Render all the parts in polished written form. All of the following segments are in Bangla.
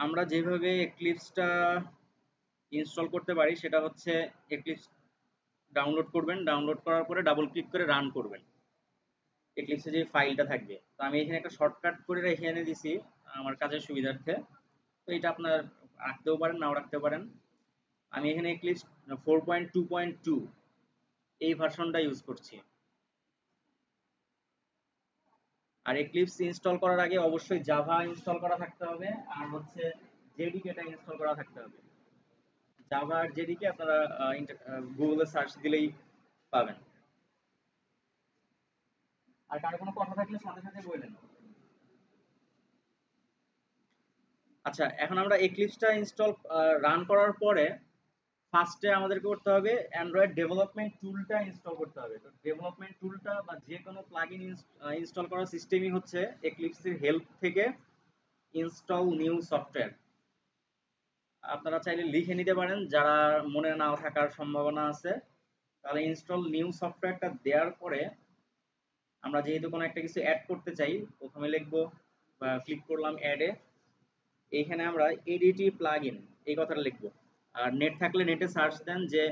আমরা যেভাবে এক্লিপসটা ইনস্টল করতে পারি সেটা হচ্ছে এক্লিপস ডাউনলোড করবেন, ডাউনলোড করার পরে ডাবল ক্লিক করে রান করবেন এক্লিপসে যে ফাইলটা থাকবে। তো আমি এখানে একটা শর্টকাট করে রেখে এনে দিছি আমার কাজের সুবিধার্থে। তো এটা আপনার রাখতেও পারেন, নাও রাখতে পারেন। আমি এখানে এক্লিপস 4.2.2 এই ভার্সনটা ইউজ করছি। আর এক্লিপস ইনস্টল করার আগে অবশ্যই জাভা ইনস্টল করা থাকতে হবে, আর হচ্ছে জেডিকেটা ইনস্টল করা থাকতে হবে। জাভা আর জেডিকে আপনারা গুগলে সার্চ দিলেই পাবেন। আর কারো কোনো কথা থাকলে সাথে সাথে বললেন। আচ্ছা, এখন আমরা এক্লিপসটা ইনস্টল রান করার পরে ফার্স্টে আমাদেরকে করতে হবে অ্যান্ড্রয়েড ডেভেলপমেন্ট টুলটা ইনস্টল করতে হবে। তো ডেভেলপমেন্ট টুলটা বা যে কোনো প্লাগইন ইনস্টল করার সিস্টেমই হচ্ছে এক্লিপসের হেল্প থেকে ইনস্টল নিউ সফটওয়্যার। আপনারা চাইলে লিখে নিতে পারেন যারা মনে না থাকার সম্ভাবনা আছে। তাহলে ইনস্টল নিউ সফটওয়্যারটা দেওয়ার পরে আমরা যেহেতু কোনো একটা কিছু অ্যাড করতে চাই, প্রথমে লিখবো বা ক্লিক করলাম অ্যাডে। এইখানে আমরা এডিটি প্লাগইন এই কথাটা লিখবো। আর নেট থাকলে নেটে সার্চ দেন যে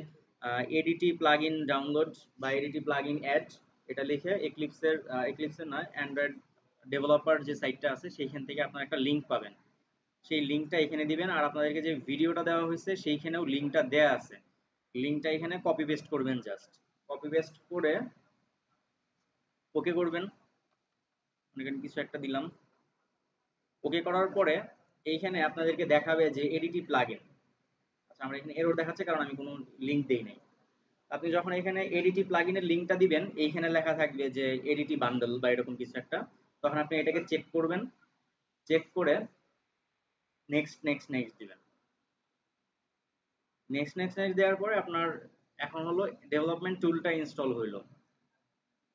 এডিটি প্লাগইন ডাউনলোড বা এডিটি প্লাগইন অ্যাড, এটা লিখে এক্লিপসের নয়, অ্যান্ড্রয়েড ডেভেলপার যে সাইটটা আছে সেইখান থেকে আপনারা একটা লিঙ্ক পাবেন। সেই লিঙ্কটা এখানে দিবেন, আর আপনাদেরকে যে ভিডিওটা দেওয়া হয়েছে সেইখানেও লিঙ্কটা দেয়া আছে। লিঙ্কটা এখানে কপি পেস্ট করবেন, জাস্ট কপি পেস্ট করে ওকে করবেন। এখানে কিছু একটা দিলাম, ওকে করার পরে এইখানে আপনাদেরকে দেখাবে যে এডিটি প্লাগইন। আচ্ছা, আমরা এখানে এরর দেখাচ্ছে কারণ আমি কোনো লিঙ্ক দেই নাই। আপনি যখন এখানে এডিটি প্লাগইনের লিঙ্কটা দিবেন, এইখানে লেখা থাকবে যে এডিটি বান্ডল বা এরকম কিছু একটা, তখন আপনি এটাকে চেক করবেন। চেক করে নেক্সট নেক্সট নেক্সট দিবেন। নেক্সট নেক্সট নেক্সট দেওয়ার পরে আপনার এখন হলো ডেভেলপমেন্ট টুলটা ইনস্টল হইলো।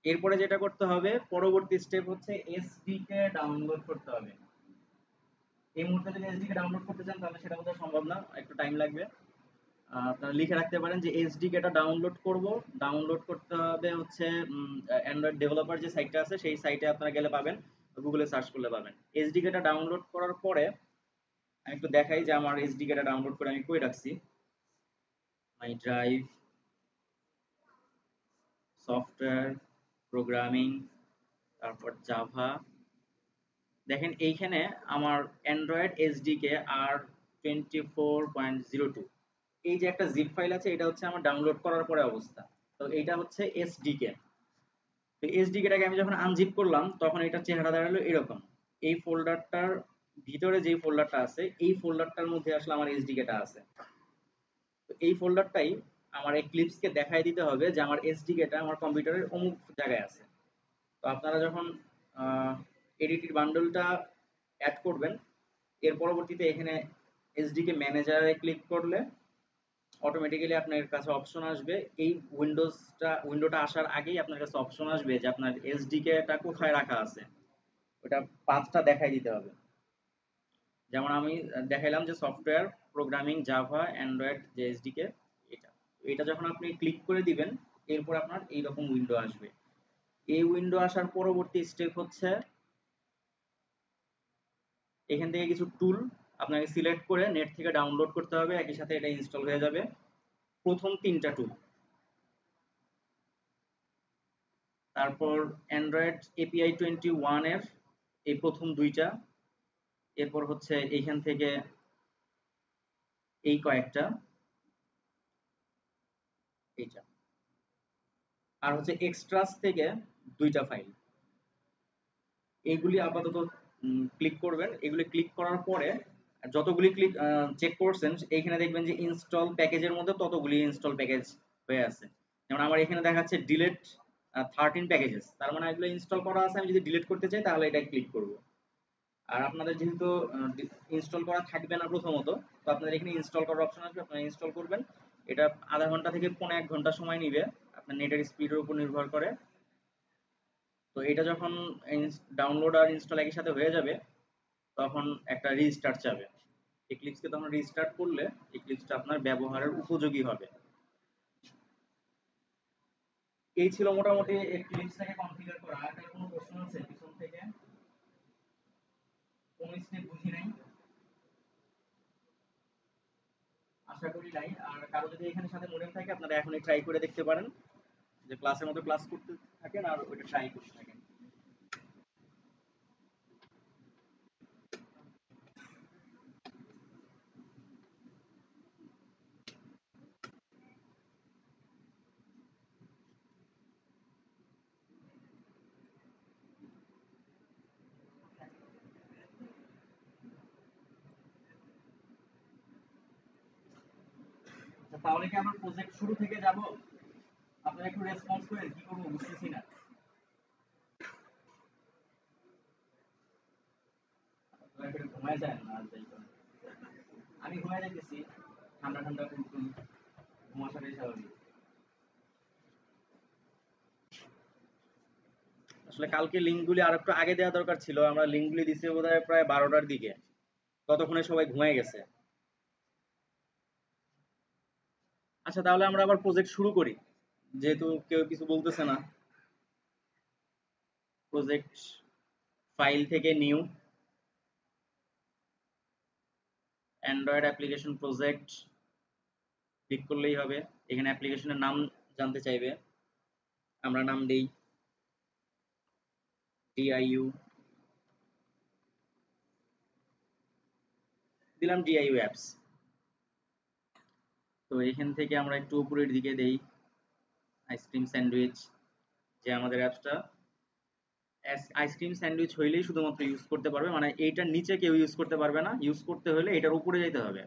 এরপরে যেটা করতে হবে, পরবর্তী স্টেপ হচ্ছে এসডিকে ডাউনলোড করতে হবে। এই মুহূর্তে যদি এসডিকে ডাউনলোড করতে চান তাহলে সেটা বোধহয় সম্ভব না, একটু টাইম লাগবে। আপনারা লিখে রাখতে পারেন যে এসডিকেটা ডাউনলোড করব। ডাউনলোড করতে হবে হচ্ছে অ্যান্ড্রয়েড ডেভেলপার যে সাইটটা আছে সেই সাইটে আপনারা গেলে পাবেন, গুগলে সার্চ করলে পাবেন। এসডিকেটা ডাউনলোড করার পরে আমি একটু দেখাই যে আমার এসডিকেটা ডাউনলোড করে আমি কই রাখছি। মাই ড্রাইভ, সফটওয়্যার, প্রোগ্রামিং, তারপর জাভা। দেখেন এইখানে আমার অ্যান্ড্রয়েড এসডিকে আর 24.02 এই যে একটা জিপ ফাইল আছে, এটা হচ্ছে আমার ডাউনলোড করার পরে অবস্থা। তো এইটা হচ্ছে এসডিকে। তো এসডিকেটাকে আমি যখন আনজিপ করলাম তখন এটার চেহারা দাঁড়ালো এরকম। এই ফোল্ডারটার ভিতরে যে ফোল্ডারটা আছে এই ফোল্ডারটার মধ্যে আসলে আমার এসডিকেটা আছে। তো এই ফোল্ডারটাই আমার এক্লিপসকে দেখাই দিতে হবে যে আমার এসডিকেটা আমার কম্পিউটারের অমুক জায়গায় আছে। তো আপনারা যখন এডিটির বান্ডলটা অ্যাড করবেন, এর পরবর্তীতে এখানে এসডিকে ম্যানেজারে ক্লিক করলে অটোমেটিক্যালি আপনার কাছে অপশন আসবে। এই উইন্ডোটা আসার আগেই আপনার কাছে অপশন আসবে যে আপনার এসডিকেটা কোথায় রাখা আছে, ওটা পাথটা দেখাই দিতে হবে। যেমন আমি দেখাইলাম যে সফটওয়্যার, প্রোগ্রামিং, জাভা, অ্যান্ড্রয়েড যে এসডিকে, এটা এটা যখন আপনি ক্লিক করে দিবেন এরপর আপনার এইরকম উইন্ডো আসবে। এই উইন্ডো আসার পরবর্তী স্টেপ হচ্ছে এখান থেকে কিছু টুল আপনাকে সিলেক্ট করে নেট থেকে ডাউনলোড করতে হবে, একই সাথে এটা ইনস্টল হয়ে যাবে। প্রথম 3টা টুল, তারপর অ্যান্ড্রয়েড এপিআই 21 এর এই প্রথম 2টা, এরপর হচ্ছে এইখান থেকে এই কয়েকটা, এইটা, আর হচ্ছে এক্সট্রাস থেকে 2টা ফাইল। এইগুলি আপাতত ক্লিক করবেন। এগুলি ক্লিক করার পরে যতগুলি ক্লিক চেক করছেন এইখানে দেখবেন যে ইনস্টল প্যাকেজের মধ্যে ততগুলি ইনস্টল প্যাকেজ হয়ে আছে। যেমন আমার এখানে দেখাচ্ছে ডিলিট 13 প্যাকেজেস, তার মানে এগুলো ইনস্টল করা আছে। আমি যদি ডিলিট করতে চাই তাহলে এটা ক্লিক করব। আর আপনাদের যেহেতু ইনস্টল করা থাকবে না প্রথমত, তো আপনাদের এখানে ইনস্টল করার অপশন আসবে, আপনারা ইনস্টল করবেন। এটা আধা ঘন্টা থেকে 1.5 ঘন্টা সময় নিবে, আপনার নেটের স্পিডের উপর নির্ভর করে। তো এটা যখন ডাউনলোড আর ইনস্টল একই সাথে হয়ে যাবে তখন একটা রিস্টার্ট যাবে। এক্লিপসকে তখন রিস্টার্ট করলে এক্লিপসটা আপনার ব্যবহারের উপযোগী হবে। এই ছিল মোটামুটি এক্লিপসটাকে কনফিগার করা। আর কোনো প্রশ্ন আছে পিছন থেকে? কোন স্টেপ বুঝি নাই? আশা করি নাই। আর কারো যদি এখানে সাথে মনে থাকে আপনারা এখনই ট্রাই করে দেখতে পারেন, যে ক্লাসের মতো ক্লাস করতে থাকেন আর ওইটা ট্রাই করতে থাকেন। তাহলে কি আমার প্রজেক্ট শুরু থেকে যাব? আপনারা একটু রেসপন্স করেন, কি করবো বুঝতেছি না। আপনারা একটু ঘুমায় যান না আর যাই করেন। আমি ঘুমায় যাইতেছি, ঠান্ডা ঠান্ডা কুলকুল, ঘুম আসাটাই স্বাভাবিক। আসলে কালকে লিঙ্কগুলি আর একটু আগে দেওয়া দরকার ছিল, আমরা লিঙ্কগুলি দিছি বোধহয় প্রায় 12টার দিকে, ততক্ষণে সবাই ঘুমায় গেছে। আচ্ছা তাহলে আমরা আবার প্রজেক্ট শুরু করি, যেহেতু কেউ কিছু বলতেছে না। প্রজেক্ট ফাইল থেকে new Android application project click করলেই হবে। এখানে অ্যাপ্লিকেশনের নাম জানতে চাইবে, আমরা নাম দেই ডিআইইউ, দিলাম ডিআইইউ অ্যাপস। তো এখান থেকে আমরা একটু উপরের দিকে দেই আইসক্রিম স্যান্ডউইচ, যে আমাদের অ্যাপসটা আইসক্রিম স্যান্ডউইচ হইলেই শুধুমাত্র ইউজ করতে পারবে, মানে এইটার নিচে কেউ ইউজ করতে পারবে না, ইউজ করতে হলে এটার উপরে যেতে হবে।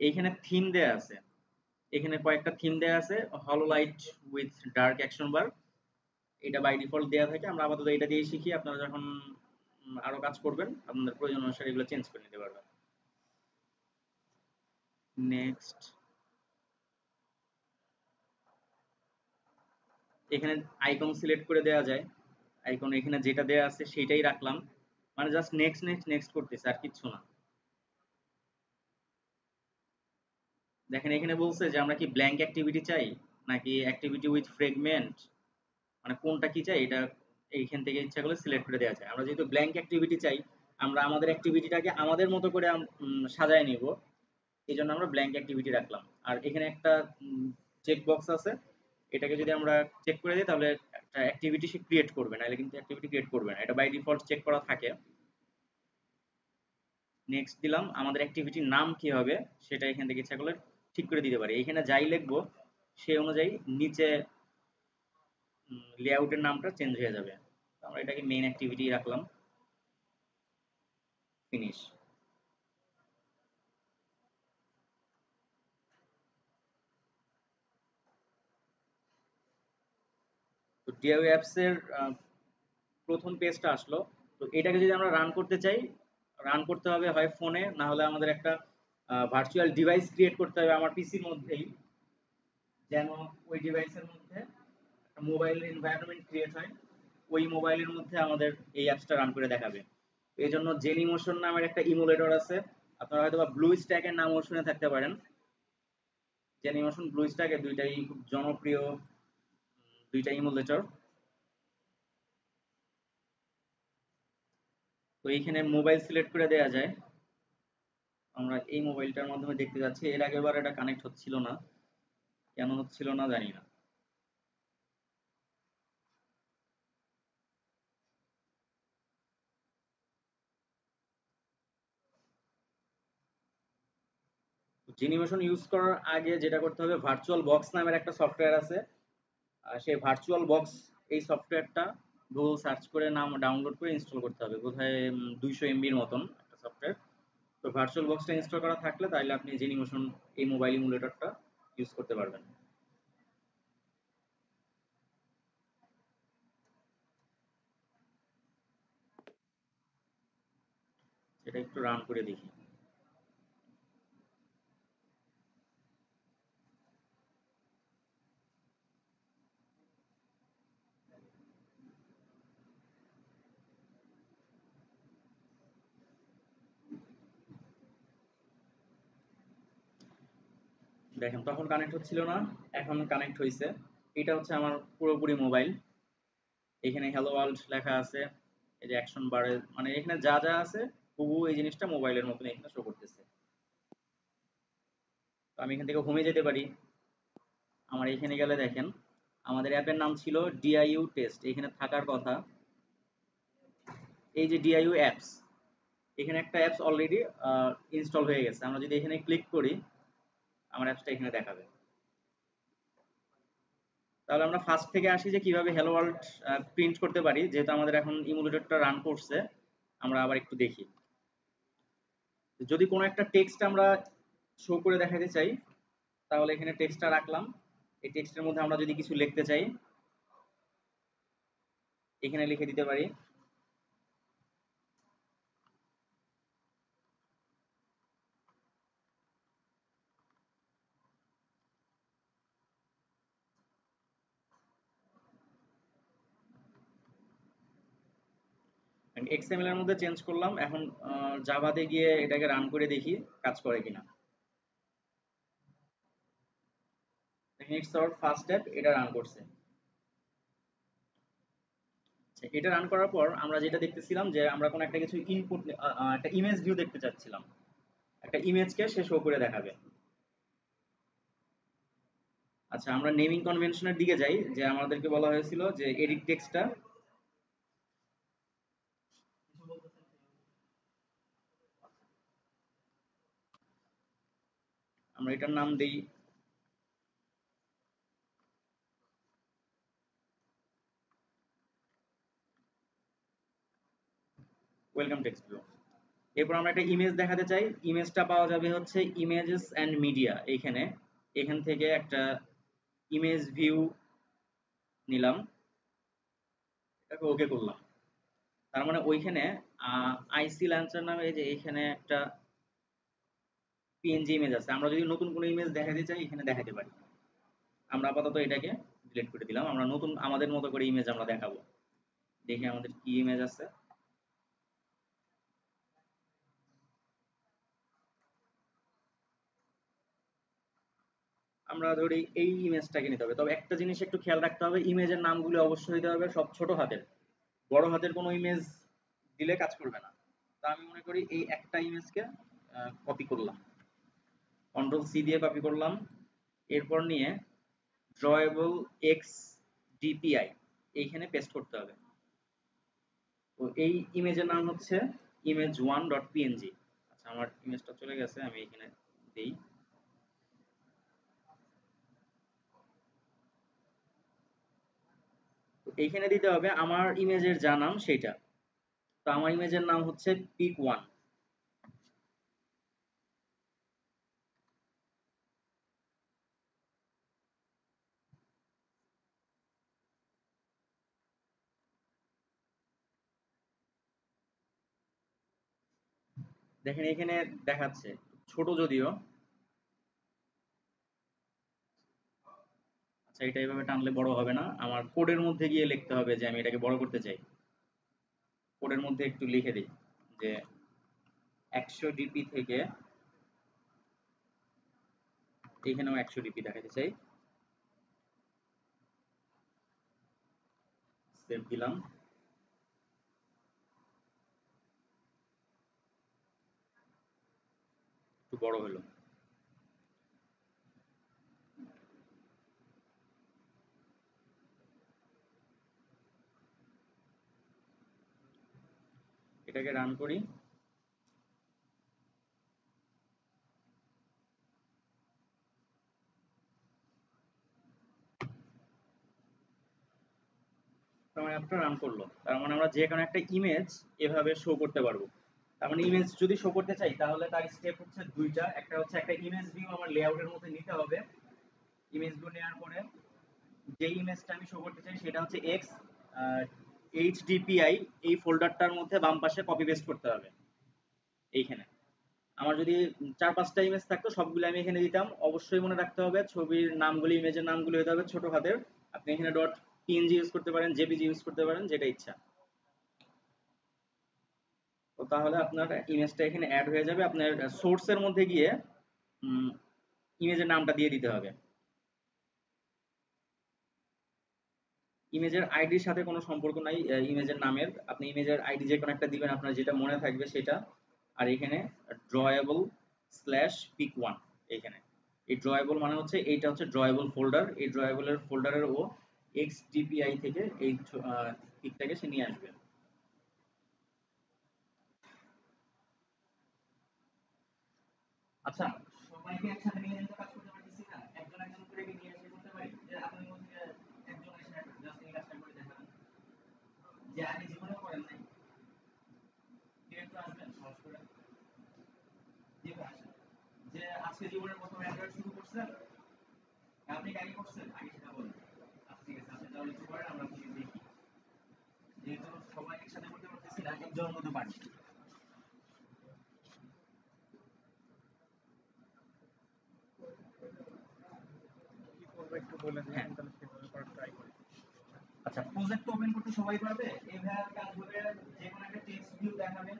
এইখানে থিম দেয়া আছে, এখানে কয়েকটা থিম দেয়া আছে, হলো লাইট উইথ ডার্ক অ্যাকশন বার, এটা বাই ডিফল্ট দেয়া থাকে। আমরা আপাতত এটা দিয়ে শিখি, আপনারা যখন আরো কাজ করবেন আপনাদের প্রয়োজন অনুসারে এগুলো চেঞ্জ করে নিতে পারবেন। নেক্সট, এখানে আইকন সিলেক্ট করে দেওয়া যায়, আইকন এখানে যেটা দেয়া আছে সেটাই রাখলাম, মানে জাস্ট নেক্সট নেক্সট নেক্সট করতেছে আর কিচ্ছু না। দেখেন এখানে বলছে যে আমরা কি ব্ল্যাঙ্ক অ্যাক্টিভিটি চাই নাকি অ্যাক্টিভিটি উইথ ফ্রেগমেন্ট, মানে কোনটা কি চাই এটা এইখান থেকে ইচ্ছা করলে সিলেক্ট করে দেওয়া যায়। আমরা যেহেতু ব্ল্যাঙ্ক অ্যাক্টিভিটি চাই, আমরা আমাদের অ্যাক্টিভিটিটাকে আমাদের মতো করে সাজায় নিব, এই জন্য আমরা ব্ল্যাঙ্ক অ্যাক্টিভিটি রাখলাম। আর এখানে একটা চেক বক্স আছে, এটাকে যদি আমরা চেক করে দিই তাহলে একটা অ্যাক্টিভিটি সে ক্রিয়েট করবে, নাহলে কিন্তু অ্যাক্টিভিটি ক্রিয়েট করবে না, এটা বাই ডিফল্ট চেক করা থাকে। নেক্সট দিলাম, আমাদের অ্যাক্টিভিটির নাম কি হবে সেটা এখান থেকে ইচ্ছা করলে ঠিক করে দিতে পারি। এখানে যাই লিখবো সেই অনুযায়ী নিচে লেআউটের নামটা চেঞ্জ হয়ে যাবে। আমরা এটাকে মেইন অ্যাক্টিভিটি রাখলাম, ফিনিশ। তো ডিআইওয়াই অ্যাপস এর প্রথম পেজটা আসলো। তো এটাকে যদি আমরা রান করতে চাই, রান করতে হবে হয় ফোনে, না হলে আমাদের একটা ভার্চুয়াল ডিভাইস ক্রিয়েট করতে হবে আমার পিসির মধ্যেই, যেন ওই ডিভাইসের মধ্যে একটা মোবাইল এনভায়রনমেন্ট ক্রিয়েট হয়, ওই মোবাইলের মধ্যে আমাদের এই অ্যাপসটা রান করে দেখাবে। এই জন্য জেনিমোশন নামের একটা ইমুলেটর আছে, আপনারা হয়তো বা ব্লু স্ট্যাকের নামও শুনে থাকতে পারেন। জেনিমোশন, ব্লু স্ট্যাক, এই দুইটাই খুব জনপ্রিয় দুইটা ইমুলেটর। তো এইখানে মোবাইল সিলেক্ট করে দেওয়া যায়, আমরা এই মোবাইলটার মাধ্যমে দেখতে যাচ্ছি। এর আগেবার এটা কানেক্ট হচ্ছিল না, কেন হচ্ছিল না জানি না। জেনিমেশন ইউজ করার আগে যেটা করতে হবে, ভার্চুয়াল বক্স নামের একটা সফটওয়্যার আছে, সেই ভার্চুয়াল বক্স এই সফটওয়্যারটা গুগল সার্চ করে নাম ডাউনলোড করে ইনস্টল করতে হবে, বোধহয় 200 এমবির মতন একটা সফটওয়্যার। তো ভার্চুয়াল বক্সটা ইনস্টল করা থাকলে তাহলে আপনি জেনিমেশন এই মোবাইল ইমুলেটরটা ইউজ করতে পারবেন। এটা একটু রান করে দেখি। দেখেন তখন কানেক্ট হচ্ছিল না, এখন কানেক্ট হয়েছে। এটা হচ্ছে আমার পুরোপুরি মোবাইল, এখানে হ্যালো ওয়ার্ল্ড লেখা আছে, এই যে অ্যাকশন বারে, মানে এখানে যা যা আছে হুবহু এই জিনিসটা মোবাইলের মতন এখানে শো করতেছে। তো আমি এখান থেকে হোমে যেতে পারি। আমার এখানে গেলে দেখেন আমাদের অ্যাপের নাম ছিল ডিআইইউ টেস্ট, এখানে থাকার কথা। এই যে ডিআইইউ অ্যাপস, এখানে একটা অ্যাপস অলরেডি ইনস্টল হয়ে গেছে। আমরা যদি এখানে ক্লিক করি আমার অ্যাপসটা এখানে দেখাবে। তাহলে আমরা ফার্স্ট থেকে আসি যে কিভাবে হ্যালো ওয়ার্ল্ড প্রিন্ট করতে পারি। যেহেতু আমাদের এখন ইমুলেটরটা রান করছে, আমরা আবার একটু দেখি। যদি কোনো একটা টেক্সট আমরা শো করে দেখাতে চাই তাহলে এখানে টেক্সটটা রাখলাম। এই টেক্সটের মধ্যে আমরা যদি কিছু লিখতে চাই এখানে লিখে দিতে পারি। এক্সএমএল এর মধ্যে চেঞ্জ করলাম। এখন জাভাতে গিয়ে এটাকে রান করে দেখি কাজ করে কিনা। দেখেন ইটস আওয়ার ফার্স্ট স্টেপ, এটা রান করছে। এটা রান করার পর আমরা যেটা দেখতেছিলাম যে আমরা কোনো একটা কিছু ইনপুট, একটা ইমেজ ভিউ দেখতে চাচ্ছিলাম, একটা ইমেজকে সে শো করে দেখাবে। আচ্ছা, আমরা নেমিং কনভেনশনের দিকে যাই। যে আমাদেরকে বলা হয়েছিল যে এডিট টেক্সটটা, আমরা এটার নাম দেই ওয়েলকাম টেক্সট ভিউ। এরপর আমরা একটা ইমেজ দেখাতে চাই। ইমেজটা পাওয়া যাবে হচ্ছে ইমেজেস অ্যান্ড মিডিয়া। এইখানে এখান থেকে একটা ইমেজ ভিউ নিলাম, এটাকে ওকে করলাম। তার মানে ওইখানে আইসি লঞ্চার নামে এই যে এখানে একটা পিএনজি ইমেজ আছে। আমরা যদি নতুন কোনো ইমেজ দেখাতে চাই এখানে দেখাতে পারি। আমরা আপাতত এটাকে ডিলিট করে দিলাম। আমরা নতুন আমাদের মতো করে ইমেজ আমরা দেখাবো। দেখি আমাদের কি ইমেজ আছে। আমরা ধরি এই ইমেজটাকে নিতে হবে। তবে একটা জিনিস একটু খেয়াল রাখতে হবে, ইমেজের নামগুলো অবশ্যই দিতে হবে সব ছোট হাতের। বড় হাতের কোনো ইমেজ দিলে কাজ করবে না। তা আমি মনে করি এই একটা ইমেজকে কপি করলাম, কন্ট্রোল সি দিয়ে কপি করলাম। এরপর নিয়ে ড্রয়েবল এক্স ডিপিআই এইখানে পেস্ট করতে হবে। তো এই ইমেজের নাম হচ্ছে ইমেজ ওয়ান ডট পিএনজি। আচ্ছা, আমার ইমেজটা চলে গেছে, আমি এখানে দিই। এইখানে দিতে হবে আমার ইমেজের যা নাম সেটা। তো আমার ইমেজের নাম হচ্ছে পিক ওয়ান। দেখেন এখানে দেখাচ্ছে ছোট যদিও। আচ্ছা, এটা এইভাবে টানলে বড় হবে না, আমার কোডের মধ্যে গিয়ে লিখতে হবে যে আমি এটাকে বড় করতে চাই। কোডের মধ্যে একটু লিখে দিই যে 100 ডিপি থেকে এখানেও 100 ডিপি দেখাতে চাই। সেভ দিলাম। একটু বড় হলো। এটাকে রান করি। তার মানে অ্যাপটা রান করলো। তার মানে আমরা যে কোনো একটা ইমেজ এভাবে শো করতে পারবো। তার মানে ইমেজ যদি শো করতে চাই তাহলে তার স্টেপ হচ্ছে দুইটা। একটা হচ্ছে একটা ইমেজ ভিউ আমার লেআউটের মধ্যে নিতে হবে। ইমেজ ভিউ নেওয়ার পরে যে ইমেজটা আমি শো করতে চাই সেটা হচ্ছে এক্স এইচডিপিআই, এই ফোল্ডারটার মধ্যে বাম পাশে কপি পেস্ট করতে হবে। এইখানে আমার যদি 4-5টা ইমেজ থাকতো সবগুলো আমি এখানে দিতাম। অবশ্যই মনে রাখতে হবে ছবির নামগুলি, ইমেজের নামগুলো হতে হবে ছোট হাতের। আপনি এখানে ডট পিএনজি ইউজ করতে পারেন, জেপিজি ইউজ করতে পারেন, যেটা ইচ্ছা। তো তাহলে আপনার ইমেজটা এখানে অ্যাড হয়ে যাবে। আপনার সোর্সের মধ্যে গিয়ে ইমেজের নামটা দিয়ে দিতে হবে। ইমেজের আইডির সাথে কোনো সম্পর্ক নাই ইমেজের নামের। আপনি ইমেজের আইডি যে কোনো একটা দিবেন আপনার যেটা মনে থাকবে সেটা। আর এখানে ড্রয়েবল স্ল্যাশ পিক ওয়ান। এখানে এই ড্রয়েবল মানে হচ্ছে এইটা হচ্ছে ড্রয়েবল ফোল্ডার, এই ড্রয়েবলের ফোল্ডারের ও এক্সডিপিআই থেকে এই পিকটাকে সে নিয়ে আসবে। আচ্ছা, সবাইকে একসাথে নিয়ে যেতে কাজ করতে পারতেছি না, একজন একজন করে কি নিয়ে এসে করতে পারি? যে আপনার মধ্যে একজন এসে জাস্ট এই কাজটা করে দেখান, যে আগে জীবনেও করেন নাই, কেউ একটু আসবেন সহজ করে। জি ভাই আসেন। যে আজকে জীবনের প্রথম অ্যান্ড্রয়েড শুরু করছেন, আপনি আগে করছেন, আগে সেটা বলুন। আচ্ছা ঠিক আছে, আপনি তাহলে একটু করেন, আমরা আপনাকে দেখি। যেহেতু সবাই একসাথে করতে পারতেছি না, একজনের মতো পারি। কি করবো একটু বলে দিন, হ্যাঁ, তাহলে সেভাবে করার ট্রাই করি। আচ্ছা, প্রজেক্ট ওপেন করতে সবাই পারবে? এভাবে কাজ হবে, যে কোনো একটা টেক্সট ভিউ দেখাবেন।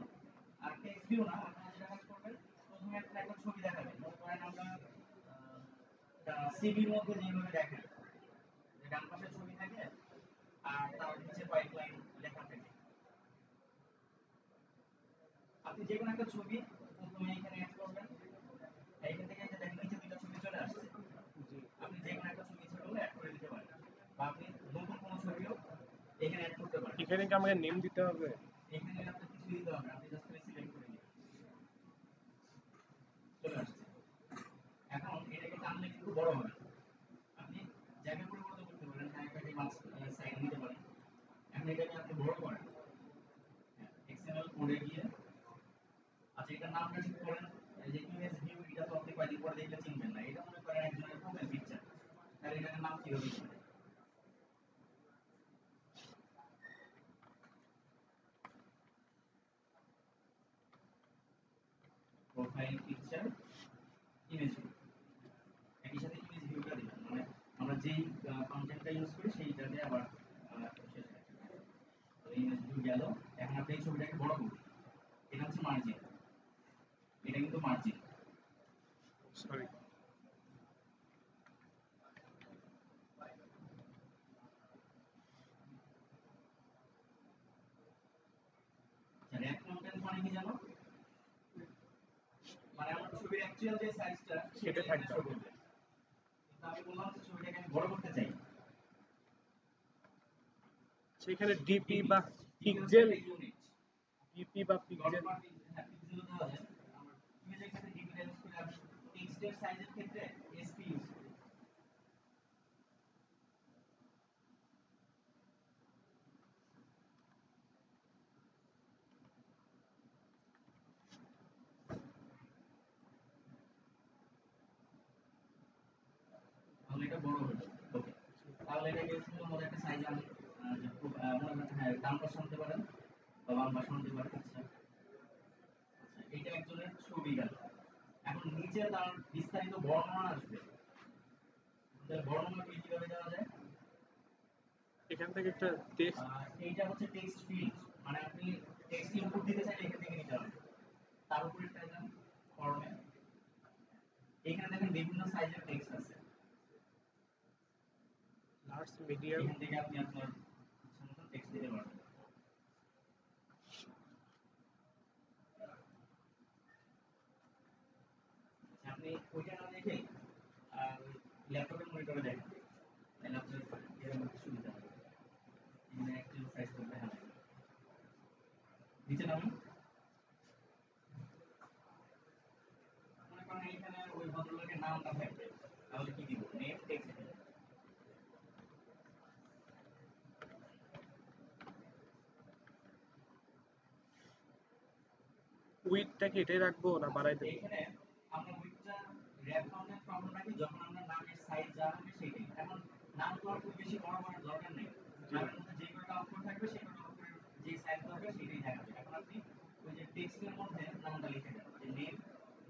আর টেক্সট ভিউ না, আপনারা যেটা কাজ করবেন, প্রথমে একটা ছবি দেখাবেন। মনে করেন আমরা সিভির মধ্যে যেভাবে দেখেন, যে ডান পাশে ছবি থাকে আর তার নিচে কয়েক লাইন লেখা থাকে। আপনি যে কোনো একটা ছবি প্রথমে এখানে অ্যাড করবেন। এইখান থেকে যে দেখেন নিচে দুটো ছবি চলে আসছে, জি, আপনি যে কোনো একটা ছবি ইচ্ছা করলে অ্যাড করে দিতে পারেন, বা আপনি নতুন কোনো ছবিও এখানে অ্যাড করতে পারেন। এখানে কি আমাকে নেম দিতে হবে? এখানে আপনার কিছু দিতে হবে না, আপনি জাস্ট সিলেক্ট করে দিন, চলে আসছে। এখন এটাকে টানলে কিন্তু বড় হবে। আপনি জায়গা পরিবর্তন করতে পারেন, জায়গাটাকে মাছ সাইড নিতে পারেন। এখন এটাকে আপনি বড় করেন, এক্সএমএল কোডে গিয়ে, আচ্ছা এটার নামটা ঠিক করেন। এই যে ইমেজ ভিউ, এটা তো আপনি কয়েকদিন পরে দেখলে চিনবেন না, এটা মনে করেন একজনের প্রোফাইল পিকচার, তাহলে এটার নাম কি হবে? প্রোফাইল পিকচার ইমেজ ভিউ, একই সাথে ইমেজ ভিউটা দিবেন, মানে আমরা যেই কন্টেন্টটা ইউজ করি সেইটাতে আবার শেষ রাখি। তো ইমেজ ভিউ গেল। এখন আপনি এই ছবিটাকে বড় করুন, এটা হচ্ছে মার্জিন, এটা কিন্তু মার্জিন। সরি। র‍্যাপ কন্টেন্ট মানে কি জানো? মানে আমার ছবির অ্যাকচুয়াল যে সাইজটা সেটা থাকবে। শো করবে। কিন্তু আমি বললাম যে ছবিটাকে আমি বড় করতে চাই, সেখানে ডিপি বা পিক্সেল পিক্সেল, ইউনিট, ডিপি বা পিক্সেল। পিক্সেল দেওয়া যায়। আমরা ইমেজের ক্ষেত্রে ডিপি ইউজ করি, আর টেক্সটের সাইজের ক্ষেত্রে এসপি ইউজ করি। তাহলে এটা বড় হলো। ওকে, তাহলে এটাকে সুন্দর মতো একটা সাইজ আমি মনে করেন, হ্যাঁ ডান পাশে আনতে পারেন বা বাম পাশে আনতে পারেন। আচ্ছা, এটা একজনের ছবি গেল। এখন নিচে তার বিস্তারিত বর্ণনা আসবে। তাহলে বর্ণনা কিভাবে দেওয়া যায়? এখান থেকে একটা টেক্সট। এইটা হচ্ছে টেক্সট ফিল্ড, মানে আপনি টেক্সট ইনপুট দিতে চাইলে এখান থেকে নিতে হবে। তার উপরে টাইলাম ফর্মে, এখানে দেখেন বিভিন্ন সাইজের টেক্সট আছে, লার্জ, মিডিয়াম। এখান থেকে আপনি আপনার ইচ্ছা মতো টেক্সট দিতে পারবেন। আপনি ওইটা না দেখে ল্যাপটপের মনিটরে দেখেন, তাহলে আপনার এরকম একটা সুবিধা হবে। এখানে অ্যাকচুয়াল সাইজ করতে হবে, নিচে নামেন। মনে করেন এখানে ওই ভদ্রলোকের নামটা থাকবে, তাহলে কি দিব? Name text. উইথটা কি এটাই রাখবো না বাড়াই দেবো? এখানে আমরা উইথটা র‍্যাপ কাউন্টের প্রবলেম রাখি যখন আমরা নামের সাইজ যা হবে সেটাই। এখন নাম তো আর খুব বেশি বড় করার দরকার নেই, নামের মধ্যে যে কয়টা অক্ষর থাকবে সেই কয়টা অক্ষরের যে সাইজ হবে সেটাই দেখাবে। এখন আপনি ওই যে টেক্সটের মধ্যে নামটা লিখে দেন, যে নেম,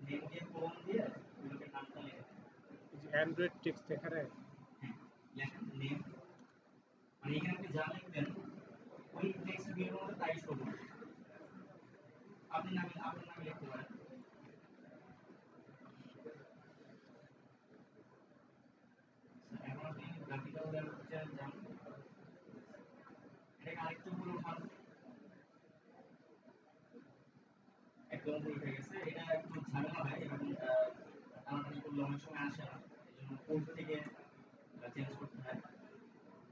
নেম দিয়ে কোলন দিয়ে ওই লোকের নামটা লিখে দেন। এই যে অ্যান্ড্রয়েড টেক্সট এখানে। হ্যাঁ, লেখেন নেম, মানে এখানে আপনি যা লিখবেন ওই টেক্সট ভিউর মধ্যে তাই শো করবে। আপনি নামে আপনার নামে লিখতে পারেন। এখন আপনি গ্রাফিক্যাল লেআউটে যান, এটাকে আরেকটু উপরে উঠান, একটু ইতিমধ্যে উঠে গেছে। এটা একটু ঝামেলা হয় এবং টানাটানি করলে অনেক সময় আসে না, এই জন্য কোড থেকে চেঞ্জ করতে হয়।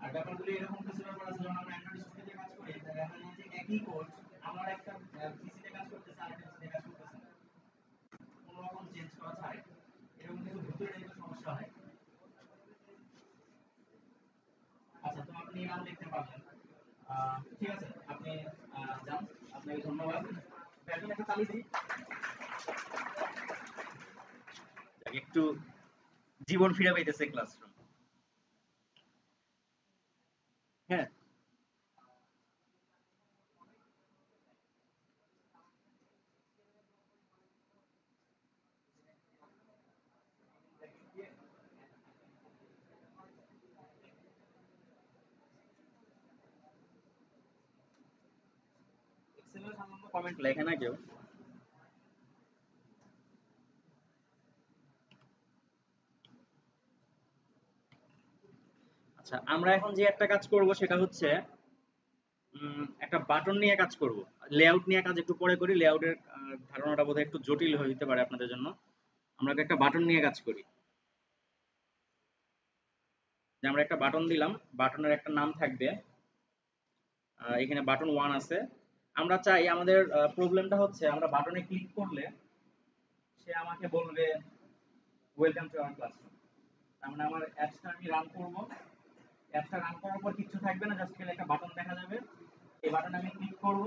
আর ব্যাপারগুলো এরকম কিছু ব্যাপার আছে, যখন আমরা অ্যান্ড্রয়েড স্টুডিওতে কাজ করি দেখা যায় যে একই কোড আমার একটা পিসিতে কাজ করতেছে আর একটা পিসিতে কাজ করতেছে না, কোনো রকম চেঞ্জ করা ছাড়াই। এরকম কিছু ভিতরে একটু সমস্যা হয়। আচ্ছা, তো আপনি নাম লিখতে পারলেন, ঠিক আছে, আপনি যান, আপনাকে ধন্যবাদ। এখন একটা তালি দিই, একটু জীবন ফিরে পাইতেছে ক্লাসরুম। হ্যাঁ, এক্সেলের সামান্য কমেন্ট লেখে না কেউ। আচ্ছা, আমরা এখন যে একটা কাজ করব সেটা হচ্ছে একটা বাটন নিয়ে কাজ করব। লেআউট নিয়ে কাজ একটু পরে করি, লেআউটের ধারণাটা বোধহয় একটু জটিল হইতে পারে আপনাদের জন্য। আমরা একটা বাটন নিয়ে কাজ করি, যে আমরা একটা বাটন দিলাম, বাটনের একটা নাম থাকবে, এখানে বাটন 1 আছে। আমরা চাই, আমাদের প্রবলেমটা হচ্ছে আমরা বাটনে ক্লিক করলে সে আমাকে বলবে ওয়েলকাম টু আওয়ার ক্লাসরুম। তার মানে আমার অ্যাপসটা আমি রান করব, অ্যাপসটা রান করার পর কিছু থাকবে না, জাস্ট খালি একটা বাটন দেখা যাবে। এই বাটনে আমি ক্লিক করব,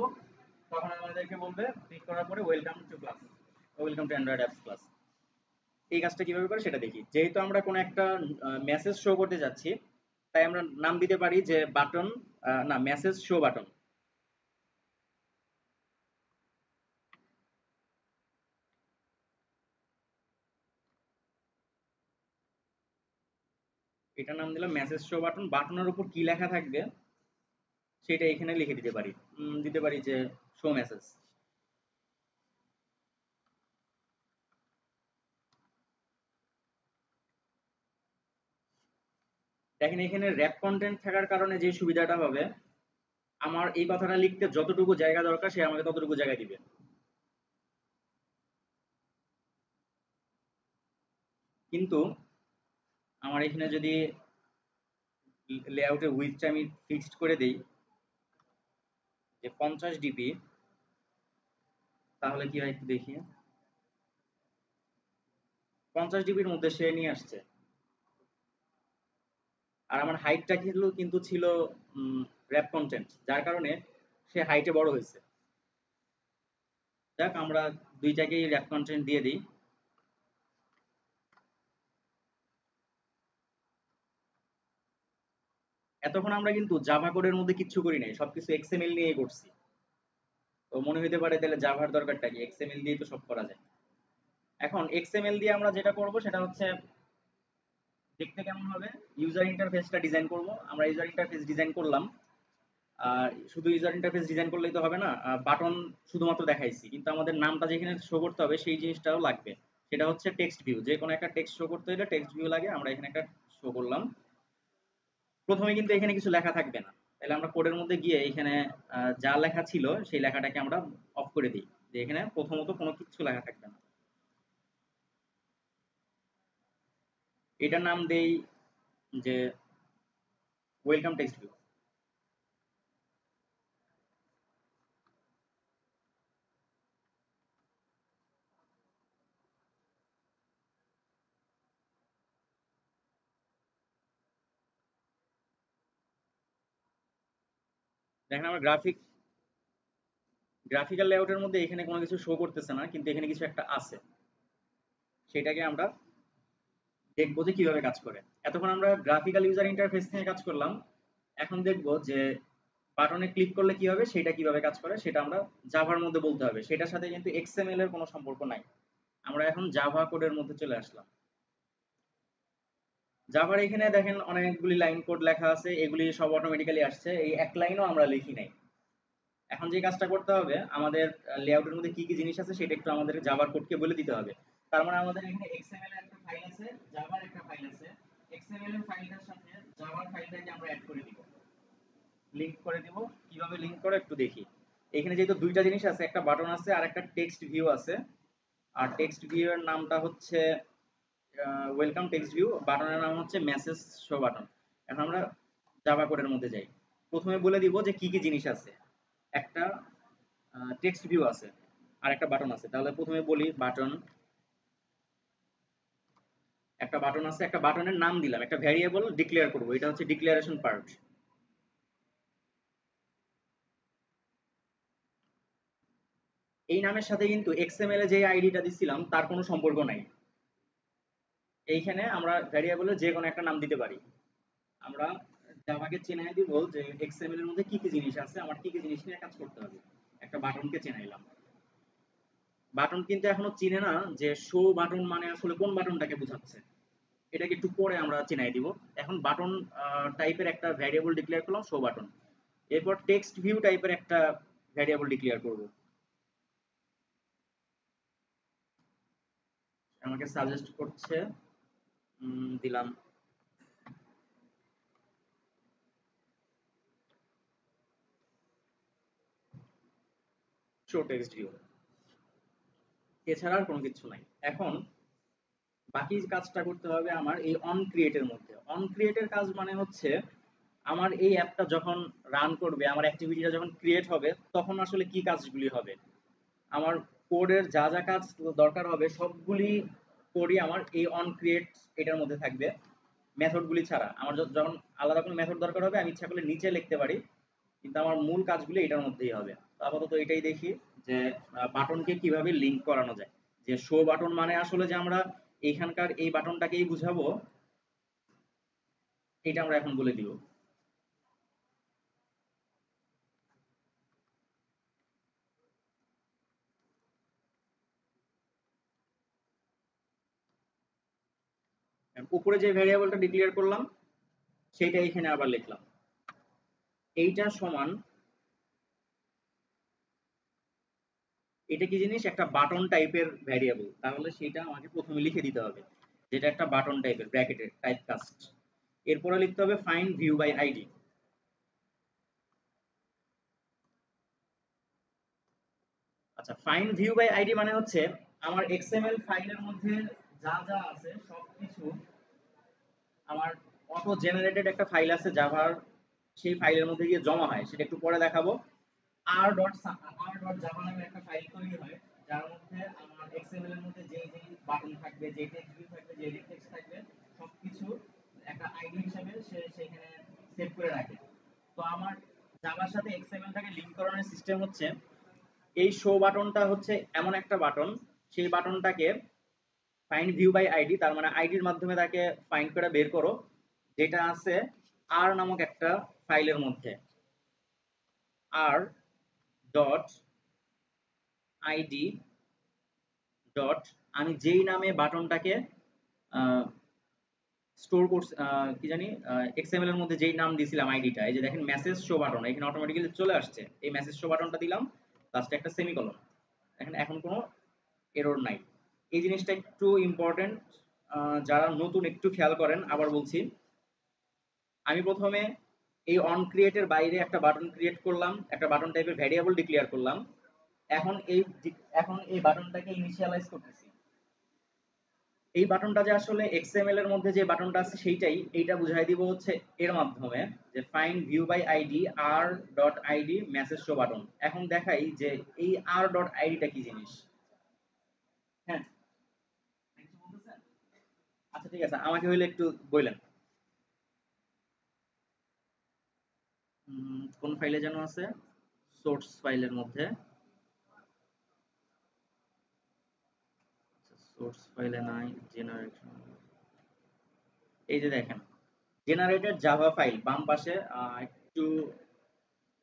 তখন আমাদেরকে বলবে ক্লিক করার পরে welcome to class, welcome to Android apps class. এই কাজটা কিভাবে করে সেটা দেখি। যেহেতু আমরা কোনো একটা মেসেজ শো করতে যাচ্ছি, তাই আমরা নাম দিতে পারি যে বাটন, না, মেসেজ শো বাটন। এটা নাম দিলাম মেসেজ শো বাটন। বাটনের উপর কি লেখা থাকবে সেটা এখানে লিখে দিতে পারি, দিতে পারি যে শো মেসেজ। দেখেন এখানে র্যাপ কন্টেন্ট থাকার কারণে যে সুবিধাটা হবে, আমার এই কথাটা লিখতে যতটুকু জায়গা দরকার সে আমাকে ততটুকু জায়গা দিবে। কিন্তু আমার এখানে যদি লেআউটের উইডথটা আমি ফিক্সড করে দেই যে 50 ডিপি, তাহলে কি হয় একটু দেখি। 50 ডিপির মধ্যে সে নিয়ে আসছে। আর আমার হাইটটা কিন্তু ছিল র্যাপ কন্টেন্ট, যার কারণে সে হাইটে বড় হয়েছে। যাক, আমরা দুইটাকেই র্যাপ কন্টেন্ট দিয়ে দিই। এতক্ষণ আমরা কিন্তু জাভা কোডের মধ্যে কিচ্ছু করি নাই, সবকিছু এক্সএমএল নিয়ে করছি। তো মনে হইতে পারে তাহলে জাভার দরকারটা কি, এক্সএমএল দিয়ে তো সব করা যায়। এখন এক্সএমএল দিয়ে আমরা যেটা করব সেটা হচ্ছে দেখতে কেমন হবে, ইউজার ইন্টারফেসটা ডিজাইন করব। আমরা ইউজার ইন্টারফেস ডিজাইন করলাম, আর শুধু ইউজার ইন্টারফেস ডিজাইন করলেই তো হবে না, বাটন শুধুমাত্র দেখাইছি, কিন্তু আমাদের নামটা যেখানে শো করতে হবে সেই জিনিসটাও লাগবে। সেটা হচ্ছে টেক্সট ভিউ, যে কোনো একটা টেক্সট শো করতে হলে টেক্সট ভিউ লাগে। আমরা এখানে একটা শো করলাম। প্রথমে কিন্তু এখানে কিছু লেখা থাকবে না, তাহলে আমরা কোডের মধ্যে গিয়ে এখানে যা লেখা ছিল সেই লেখাটাকে আমরা অফ করে দিই, যে এখানে প্রথমত কোনো কিছু লেখা থাকবে না। এটার নাম দেই যে ওয়েলকাম টেক্সট ভিউ। দেখেন আমার গ্রাফিক্যাল লেআউটের মধ্যে এখানে কোনো কিছু শো করতেছে না, কিন্তু এখানে কিছু একটা আছে, সেটাকে আমরা দেখবো যে কিভাবে কাজ করে। এতক্ষণ আমরা গ্রাফিক্যাল ইউজার ইন্টারফেস নিয়ে কাজ করলাম, এখন দেখবো যে বাটনে ক্লিক করলে কি হবে, সেটা কিভাবে কাজ করে সেটা আমরা জাভার মধ্যে বলতে হবে। সেটার সাথে কিন্তু এক্সএমএল এর কোনো সম্পর্ক নাই। আমরা এখন জাভা কোডের মধ্যে চলে আসলাম। জাভার এখানে দেখেন অনেকগুলি লাইন কোড লেখা আছে, এগুলি সব অটোমেটিক্যালি আসছে, এই এক লাইনও আমরা লিখি নাই। এখন যে কাজটা করতে হবে, আমাদের লেআউটের মধ্যে কি কি জিনিস আছে সেটা একটু আমাদের জাভার কোডকে বলে দিতে হবে। তার মানে আমাদের এখানে এক্সএমএল এর একটা ফাইল আছে, জাভার একটা ফাইল আছে। এক্সএমএল এর ফাইলটার সাথে জাভার ফাইলটাকে আমরা অ্যাড করে দিব, লিংক করে দিব। কিভাবে লিংক করে একটু দেখি। এখানে যেহেতু দুইটা জিনিস আছে, একটা বাটন আছে আর একটা টেক্সট ভিউ আছে। আর টেক্সট ভিউ এর নামটা হচ্ছে ওয়েলকাম টেক্সট ভিউ, বাটনের নাম হচ্ছে মেসেজ শো বাটন। এখন আমরা জাভা কোডের মধ্যে যাই। প্রথমে বলে দিব যে কি কি জিনিস আছে। একটা টেক্সট ভিউ আছে আর একটা বাটন আছে। তাহলে প্রথমে বলি বাটন। একটা বাটন আছে, একটা বাটনের নাম দিলাম, একটা ভ্যারিয়েবল ডিক্লেয়ার করব, এটা হচ্ছে ডিক্লারেশন পার্ট। এই নামের সাথে কিন্তু এক্সএমএল এ যে আইডিটা দিছিলাম তার কোনো সম্পর্ক নাই। এইখানে আমরা ভ্যারিয়েবলে যে কোনো একটা নাম দিতে পারি। আমরা জাভাকে চেনাই দিব যে এক্সএমএল এর মধ্যে কি কি জিনিস আছে, আমার কি কি জিনিস নিয়ে কাজ করতে হবে। একটা বাটনকে চেনাইলাম। বাটন কিন্তু এখনো চিনে না যে শো বাটন মানে আসলে কোন বাটনটাকে বোঝাচ্ছে। এটাকে একটু পরে আমরা চিনাই দিব। এখন বাটন টাইপের একটা ভ্যারিয়েবল ডিক্লেয়ার করলাম, শো বাটন। এরপর টেক্সট ভিউ টাইপের একটা ভ্যারিয়েবল ডিক্লেয়ার করব। আমাকে সাজেস্ট করছে, দিলাম শো টেক্সট ভিউ। এছাড়া আর কোনো কিছু নাই। এখন বাকি কাজটা করতে হবে আমার এই অন ক্রিয়েটের মধ্যে। অন ক্রিয়েটের কাজ মানে হচ্ছে আমার এই অ্যাপটা যখন রান করবে, আমার অ্যাক্টিভিটিটা যখন ক্রিয়েট হবে, তখন আসলে কি কাজগুলি হবে। আমার কোডের যা যা কাজ দরকার হবে সবগুলি কোডই আমার এই অন ক্রিয়েট এটার মধ্যে থাকবে, মেথডগুলি ছাড়া। আমার যখন আলাদা কোনো মেথড দরকার হবে আমি ইচ্ছা করলে নিচে লিখতে পারি, কিন্তু আমার মূল কাজগুলি এটার মধ্যেই হবে। তো আপাতত এটাই দেখি যে বাটনকে কিভাবে লিঙ্ক করানো যায়। যে শো বাটন মানে আসলে যে আমরা এইখানকার এই বাটনটাকেই বুঝাবো, এটা আমরা এখন বলে দিব। উপরে যে ভ্যারিয়েবলটা ডিক্লেয়ার করলাম সেটা এখানে আবার লিখলাম। এইটা সমান, এটা কি জিনিস, একটা বাটন টাইপের ভ্যারিয়েবল। তাহলে সেটা আমাকে প্রথমে লিখে দিতে হবে যেটা একটা বাটন টাইপের, ব্র্যাকেটের টাইপ কাস্ট। এরপরে লিখতে হবে ফাইন্ড ভিউ বাই আইডি। আচ্ছা, ফাইন্ড ভিউ বাই আইডি মানে হচ্ছে আমার এক্সএমএল ফাইলের মধ্যে যা যা আছে সবকিছু, আমার অটো জেনারেটেড একটা ফাইল আছে জাভার, সেই ফাইলের মধ্যে গিয়ে জমা হয়। সেটা একটু পরে দেখাবো। r.java নামে একটা ফাইল তৈরি হয়, যার মধ্যে আমার এক্সএমএল এর মধ্যে যেই যেই বাটন থাকবে, যেই টেক্সট ভিউ থাকবে, যেই টেক্সট থাকবে, সবকিছু একটা আইডি হিসেবে সে সেখানে সেভ করে রাখে। তো আমার জাভার সাথে এক্সএমএলটাকে লিংক করানোর সিস্টেম হচ্ছে এই শো বাটনটা হচ্ছে এমন একটা বাটন, সেই বাটনটাকে ফাইন্ড ভিউ বাই আইডি, তার মানে আইডির মাধ্যমে তাকে ফাইন্ড করে বের করো, যেটা আছে আর নামক একটা ফাইলের মধ্যে। আর ডট আইডি ডট, আমি যেই নামে বাটনটাকে স্টোর করছি, কি জানি, এক্সএমএল এর মধ্যে যেই নাম দিয়েছিলাম আইডিটা, এই যে দেখেন মেসেজ শো বাটন, এখানে অটোমেটিক্যালি চলে আসছে। এই মেসেজ শো বাটনটা দিলাম, লাস্টে একটা সেমিকলন। দেখেন এখন কোনো এরর নাই। এই জিনিসটা একটু ইম্পর্টেন্ট, যারা নতুন একটু খেয়াল করেন। আবার বলছি, আমি প্রথমে এই অন ক্রিয়েটের বাইরে একটা বাটন ক্রিয়েট করলাম, একটা বাটন টাইপের ভ্যারিয়েবল ডিক্লেয়ার করলাম। এখন এই বাটনটাকে ইনিশিয়ালাইজ করতেছি। এই বাটনটা যে আসলে এক্সএমএল এর মধ্যে যে বাটনটা আছে সেইটাই, এইটা বুঝাই দিব হচ্ছে এর মাধ্যমে যে find view by ID R dot ID message show button. এখন দেখাই যে এই আর ডট আইডিটা কি জিনিস। হ্যাঁ, আচ্ছা ঠিক আছে, আমাকে হইলে একটু বললেন। কোন ফাইলে যেন আছে, সোর্স ফাইলের মধ্যে, সোর্স ফাইলে নাই, জেনারেশন, এই যে দেখেন জেনারেটেড জাভা ফাইল বাম পাশে একটু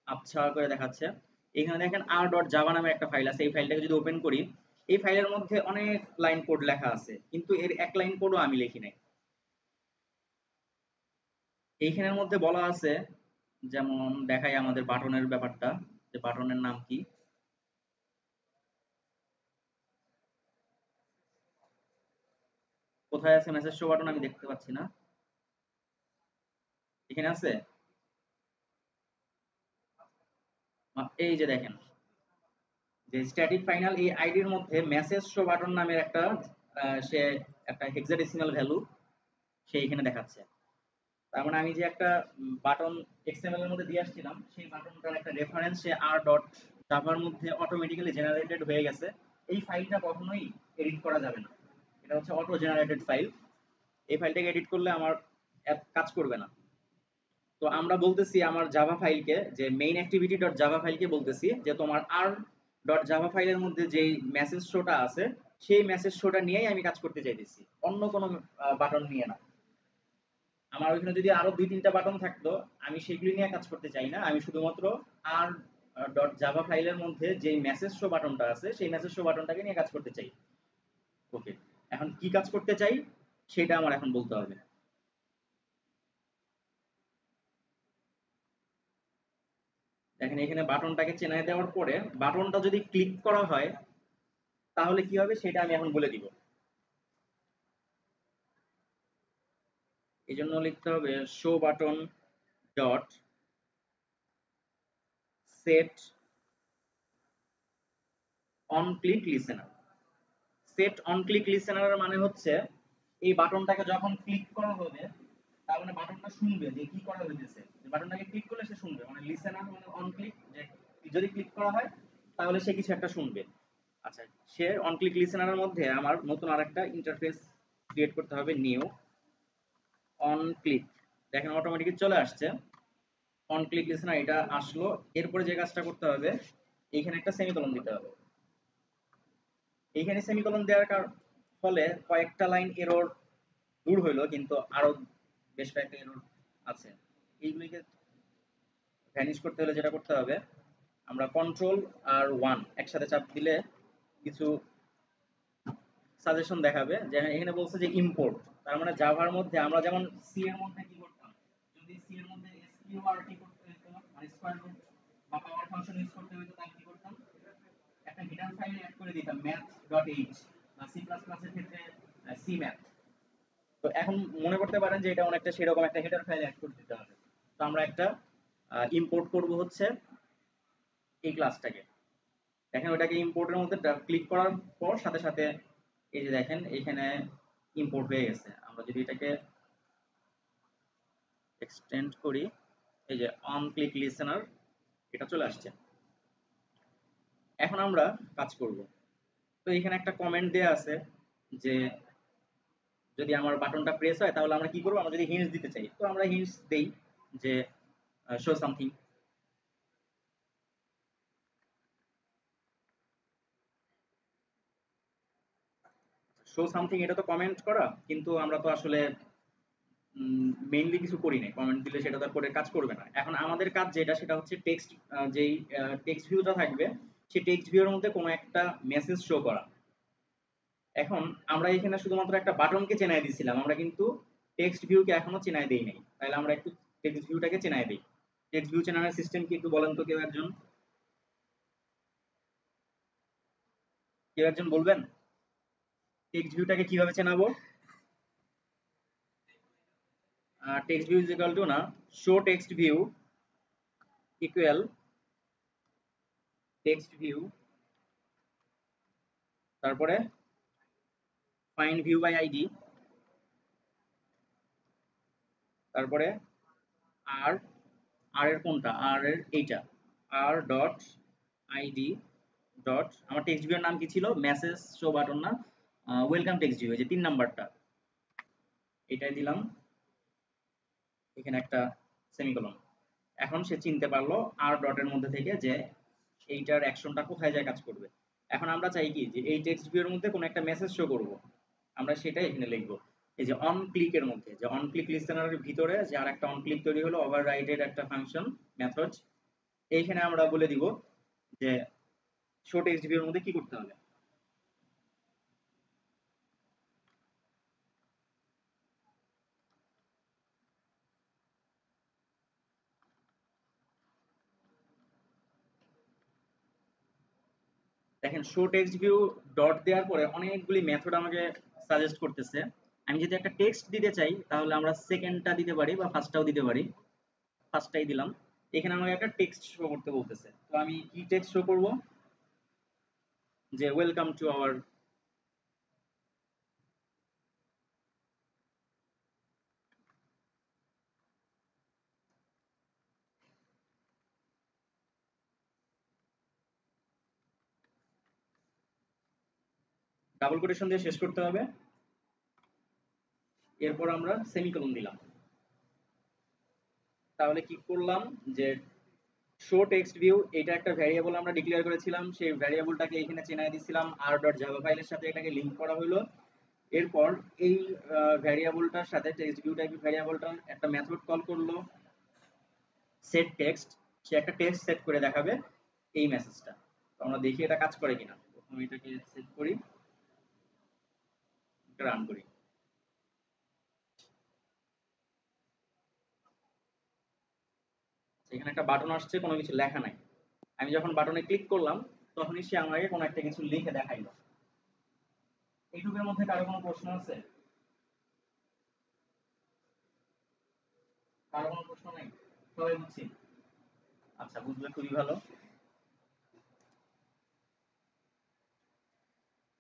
আবছা করে দেখাচ্ছে। এখানে দেখেন আর ডট জাভা নামে একটা ফাইল আছে। এই ফাইলটাকে যদি ওপেন করি, এই ফাইলের মধ্যে অনেক লাইন কোড লেখা আছে, কিন্তু এর এক লাইন কোডও আমি লিখি নাই। এইখানের মধ্যে বলা আছে, যেমন দেখাই আমাদের বাটনের ব্যাপারটা, যে বাটনের নাম কি। কোথায় আছে মেসেজ শো বাটন, আমি দেখতে পাচ্ছি না। এখানে আছে, এই যে দেখেন যে স্ট্যাটিক ফাইনাল এই আইডির মধ্যে মেসেজ শো বাটন নামের একটা সে একটা হেক্সাডেসিমাল ভ্যালু সে এখানে দেখাচ্ছে। তার মানে আমি যে একটা বাটন এক্সএমএল এর মধ্যে দিয়ে আসছিলাম সেই বাটনটার একটা রেফারেন্স সে আর ডট জাভার মধ্যে অটোমেটিক্যালি জেনারেটেড হয়ে গেছে। এই ফাইলটা কখনোই এডিট করা যাবে না, এটা হচ্ছে অটো জেনারেটেড ফাইল। এই ফাইলটাকে এডিট করলে আমার অ্যাপ কাজ করবে না। তো আমরা বলতেছি আমার জাভা ফাইলকে, যে মেইন অ্যাক্টিভিটি ডট জাভা ফাইলকে বলতেছি যে তোমার আর ডট জাভা ফাইলের মধ্যে যেই মেসেজ শোটা আছে সেই মেসেজ শোটা নিয়েই আমি কাজ করতে চাইতেছি, অন্য কোনো বাটন নিয়ে না। আমার ওইখানে যদি আরো 2-3টা বাটন থাকতো আমি সেগুলি নিয়ে কাজ করতে চাই না, আমি শুধুমাত্র আর ডট জাভা ফাইলের মধ্যে যে মেসেজ শো বাটনটা আছে সেই মেসেজ শো বাটনটাকে নিয়ে কাজ করতে চাই। ওকে, এখন কি কাজ করতে চাই সেটা আমার এখন বলতে হবে। দেখেন এখানে বাটনটাকে চেনাই দেওয়ার পরে বাটনটা যদি ক্লিক করা হয় তাহলে কি হবে সেটা আমি এখন বলে দিব। এই জন্য লিখতে হবে show button dot set on click listener. Set on click listener মানে হচ্ছে এই বাটনটাকে যখন ক্লিক করা হবে তার মানে বাটনটা শুনবে যে কি করা হয়েছে, বাটনটাকে ক্লিক করলে সে শুনবে, মানে লিসেনার মানে অন ক্লিক, যে যদি ক্লিক করা হয় তাহলে সে কিছু একটা শুনবে। আচ্ছা, সে অন ক্লিক লিসেনারের মধ্যে আমার নতুন আরেকটা ইন্টারফেস ক্রিয়েট করতে হবে, নিউ অন ক্লিক। দেখেন অটোমেটিক চলে আসছে অন ক্লিক লিসেনার, এটা আসলো। এরপরে যে কাজটা করতে হবে এইখানে একটা সেমিকোলন দিতে হবে। এইখানে সেমিকোলন দেওয়ার ফলে কয়েকটা লাইন এরর দূর হইলো, কিন্তু আরো বেশ কয়েকটা এরর আছে। এইগুলিকে ভ্যানিশ করতে হলে যেটা করতে হবে, আমরা কন্ট্রোল আর 1 একসাথে চাপ দিলে কিছু সাজেশন দেখাবে। যে এখানে বলছে যে ইম্পোর্ট, তার মানে জাভার মধ্যে আমরা যেমন সি এর মধ্যে কি করতাম, যদি সি এর মধ্যে এসকিউআরটি করতে হতো মানে স্কয়ার রুট বা পাওয়ার ফাংশন ইউজ করতে হতো তাহলে কি করতাম, একটা হিডেন ফাইল অ্যাড করে দিতাম math.h, বা সি প্লাস প্লাস এর ক্ষেত্রে cmath। তো এখন মনে করতে পারেন যে এটা অনেকটা সেরকম একটা হেডার ফাইল অ্যাড করে দিতে হবে। তো আমরা একটা ইম্পোর্ট করব হচ্ছে এই ক্লাসটাকে। দেখেন ওটাকে ইম্পোর্টের মধ্যে ক্লিক করার পর সাথে সাথে এই যে দেখেন এখানে ইম্পোর্ট হয়ে গেছে। আমরা যদি এটাকে এক্সটেন্ড করি, এই যে অন ক্লিক লিসেনার এটা চলে আসছে। এখন আমরা কাজ করব। তো এখানে একটা কমেন্ট দেয়া আছে যে যদি আমার বাটনটা প্রেস হয় তাহলে আমরা কি করব, আমরা যদি হিন্টস দিতে চাই তো আমরা হিন্টস দেই যে শো সামথিং। শো সামথিং এটা তো কমেন্ট করা, কিন্তু আমরা তো আসলে মেইনলি কিছু করি নাই, কমেন্ট দিলে সেটা তারপরে কাজ করবে না। এখন আমাদের কাজ যেটা সেটা হচ্ছে টেক্সট, যেই টেক্সট ভিউটা থাকবে সেই টেক্সট ভিউর মধ্যে কোনো একটা মেসেজ শো করা। এখন আমরা এখানে শুধুমাত্র একটা বাটনকে চেনাই দিয়েছিলাম, আমরা কিন্তু টেক্সট ভিউকে এখনো চেনাই দেই নাই। তাহলে আমরা একটু টেক্সট ভিউটাকে চেনাই দেই। টেক্সট ভিউ চেনানোর সিস্টেম কি একটু বলেন তো কেউ একজন, বলবেন টেক্সট ভিউটাকে কিভাবে চেনাবো? Text view is equal to না show text view equal text view, তারপরে ফাইন্ড ভিউ বাই আইডি, তারপরে আর আর এর কোনটা, আর এর এইটা, আর ডট আইডি ডট আমার টেক্সট ভিউর নাম কি ছিল, মেসেজ শো বাটন না, ওয়েলকাম টেক্সট ভিউ, এই যে 3 নাম্বারটা এটাই দিলাম, এখানে একটা সেমিকোলন। এখন সে চিনতে পারলো আর ডটের মধ্যে থেকে যে এইটার অ্যাকশনটা কোথায় যায় কাজ করবে। এখন আমরা চাই কি যে এই টেক্সট ভিউর মধ্যে কোনো একটা মেসেজ শো করব, আমরা সেটাই এখানে লিখবো। এই যে অন ক্লিকের মধ্যে, যে অন ক্লিক লিসেনারের ভিতরে যে আরেকটা অন ক্লিক তৈরি হলো, ওভাররাইডের একটা ফাংশন মেথড, এইখানে আমরা বলে দিব যে শো টেক্সট ভিউর মধ্যে কি করতে হবে। দেখেন শো টেক্সট ভিউ ডট দেওয়ার পরে অনেকগুলি মেথড আমাকে সাজেস্ট করতেছে। আমি যদি একটা টেক্সট দিতে চাই তাহলে আমরা সেকেন্ডটা দিতে পারি বা ফার্স্টটাও দিতে পারি। ফার্স্টটাই দিলাম। এখানে আমাকে একটা টেক্সট শো করতে বলতেছে, তো আমি কি টেক্সট শো করব, যে welcome to our double quotation দিয়ে শেষ করতে হবে। এরপর আমরা সেমিকোলন দিলাম। তাহলে কি করলাম যে শো টেক্সট ভিউ এটা একটা ভ্যারিয়েবল আমরা ডিক্লেয়ার করেছিলাম, সেই ভ্যারিয়েবলটাকে এখানে চেনাই দিছিলাম r.java ফাইলের সাথে এটাকে লিংক করা হলো। এরপর এই ভ্যারিয়েবলটার সাথে টেক্সট ভিউ টাইপের ভ্যারিয়েবলটা একটা মেথড কল করলো সেট টেক্সট, সে একটা টেক্সট সেট করে দেখাবে এই মেসেজটা। তো আমরা দেখি এটা কাজ করে কিনা। প্রথমে এটাকে সেট করি, রান করি। এখানে একটা বাটন আসছে, কোনো কিছু লেখা নাই। আমি যখন বাটনে ক্লিক করলাম তখনই সে আমাকে কোনো একটা কিছু লিখে দেখাইলো। এইটুকুর মধ্যে কারো কোনো প্রশ্ন আছে? কারো কোনো প্রশ্ন নাই? সবাই বুঝছি? আচ্ছা, বুঝলে খুবই ভালো।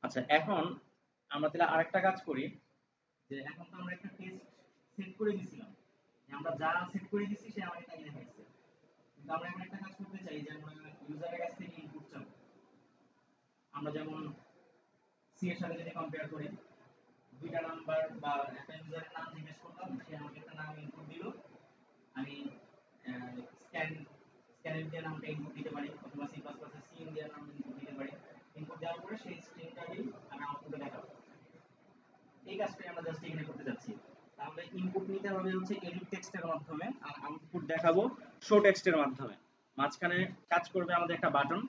আচ্ছা, এখন আমরা তাহলে আরেকটা কাজ করি, যে এখন তো আমরা একটা টেক্সট সেট করে দিয়েছিলাম, আমরা যা সেট করে দিয়েছি সে আমাকে তাই দেখাইছে। কিন্তু আমরা এখন একটা কাজ করতে চাই যে আমরা ইউজারের কাছ থেকে ইনপুট চাই। আমরা যেমন সি এর সাথে যদি কম্পেয়ার করি, দুইটা নাম্বার বা একটা ইউজারের নাম জিজ্ঞেস করলাম, সে আমাকে একটা নাম ইনপুট দিল। আমি স্ক্যান ইন্ডিয়া নামটা ইনপুট দিতে পারি, অথবা সি প্লাস প্লাসের সি ইন্ডিয়া নাম ইনপুট দিতে পারি। ইনপুট দেওয়ার পরে সেই স্ট্রিংটাকেই আমি আউটপুটে দেখাবো। এই কাজটাই আমরা জাস্ট এখানে করতে যাচ্ছি। তাহলে ইনপুট নিতে হবে হচ্ছে এডিট টেক্সটের মাধ্যমে, আর আউটপুট দেখাবো শো টেক্সটের মাধ্যমে। মাঝখানে কাজ করবে আমাদের একটা বাটন।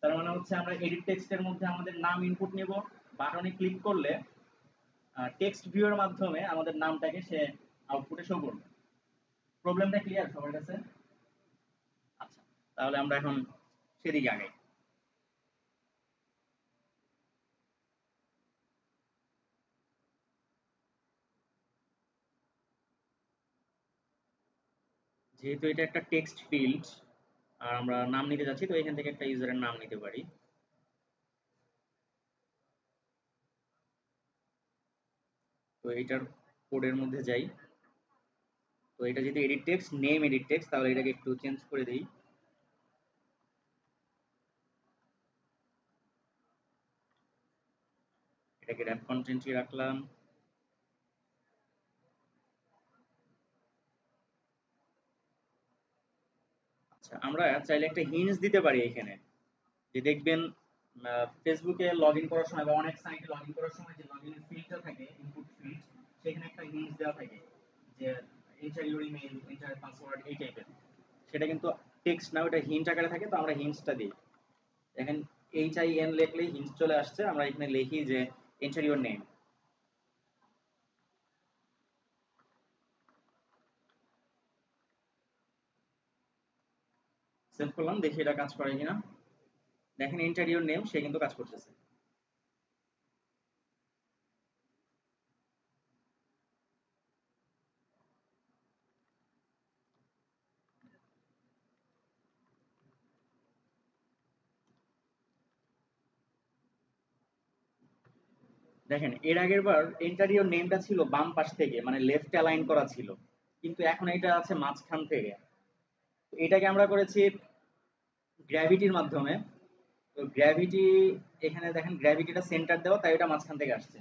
তার মানে হচ্ছে আমরা এডিট টেক্সটের মধ্যে আমাদের নাম ইনপুট নেব, বাটনে ক্লিক করলে টেক্সট ভিউয়ের মাধ্যমে আমাদের নামটাকে সে আউটপুটে শো করবে। প্রবলেমটা ক্লিয়ার সবার কাছে? আচ্ছা, তাহলে আমরা এখন সেদিকে আগাই। যেহেতু এটা একটা টেক্সট ফিল্ড আর আমরা নাম নিতে যাচ্ছি, তো এখান থেকে একটা ইউজারের নাম নিতে পারি। তো এটার কোডের মধ্যে যাই। তো এটা যদি edit text, name edit text, তাহলে এটাকে একটু চেঞ্জ করে দেই। এটাকে র‍্যাপ কন্টেন্টই রাখলাম। আচ্ছা, আমরা চাইলে একটা হিন্টস দিতে পারি এখানে, যে দেখবেন ফেসবুকে লগইন করার সময় বা অনেক সাইটে লগইন করার সময় যে লগইন ফিল্ডটা থাকে, ইনপুট ফিল্ড, সেখানে একটা হিন্টস দেওয়া থাকে যে enter your email, enter password, এই টাইপের। সেটা কিন্তু টেক্সট না, ওটা হিন্ট আকারে থাকে। তো আমরা হিন্টসটা দিই। দেখেন HIN লিখলেই হিন্টস চলে আসছে। আমরা এখানে লিখি যে এন্টার ইউর নেম। সেভ করলাম, দেখি এটা কাজ করে কিনা। দেখেন এন্টার ইউর নেম, সে কিন্তু কাজ করতেছে। দেখেন এর আগের বার এন্টার ইউর নেমটা ছিল বাম পাশ থেকে, মানে লেফট অ্যালাইন করা ছিল, কিন্তু এখন এটা আছে মাঝখান থেকে। এটাকে আমরা করেছি গ্র্যাভিটির মাধ্যমে। তো গ্র্যাভিটি, এখানে দেখেন গ্র্যাভিটিটা সেন্টার দেওয়া, তাই এটা মাঝখান থেকে আসছে।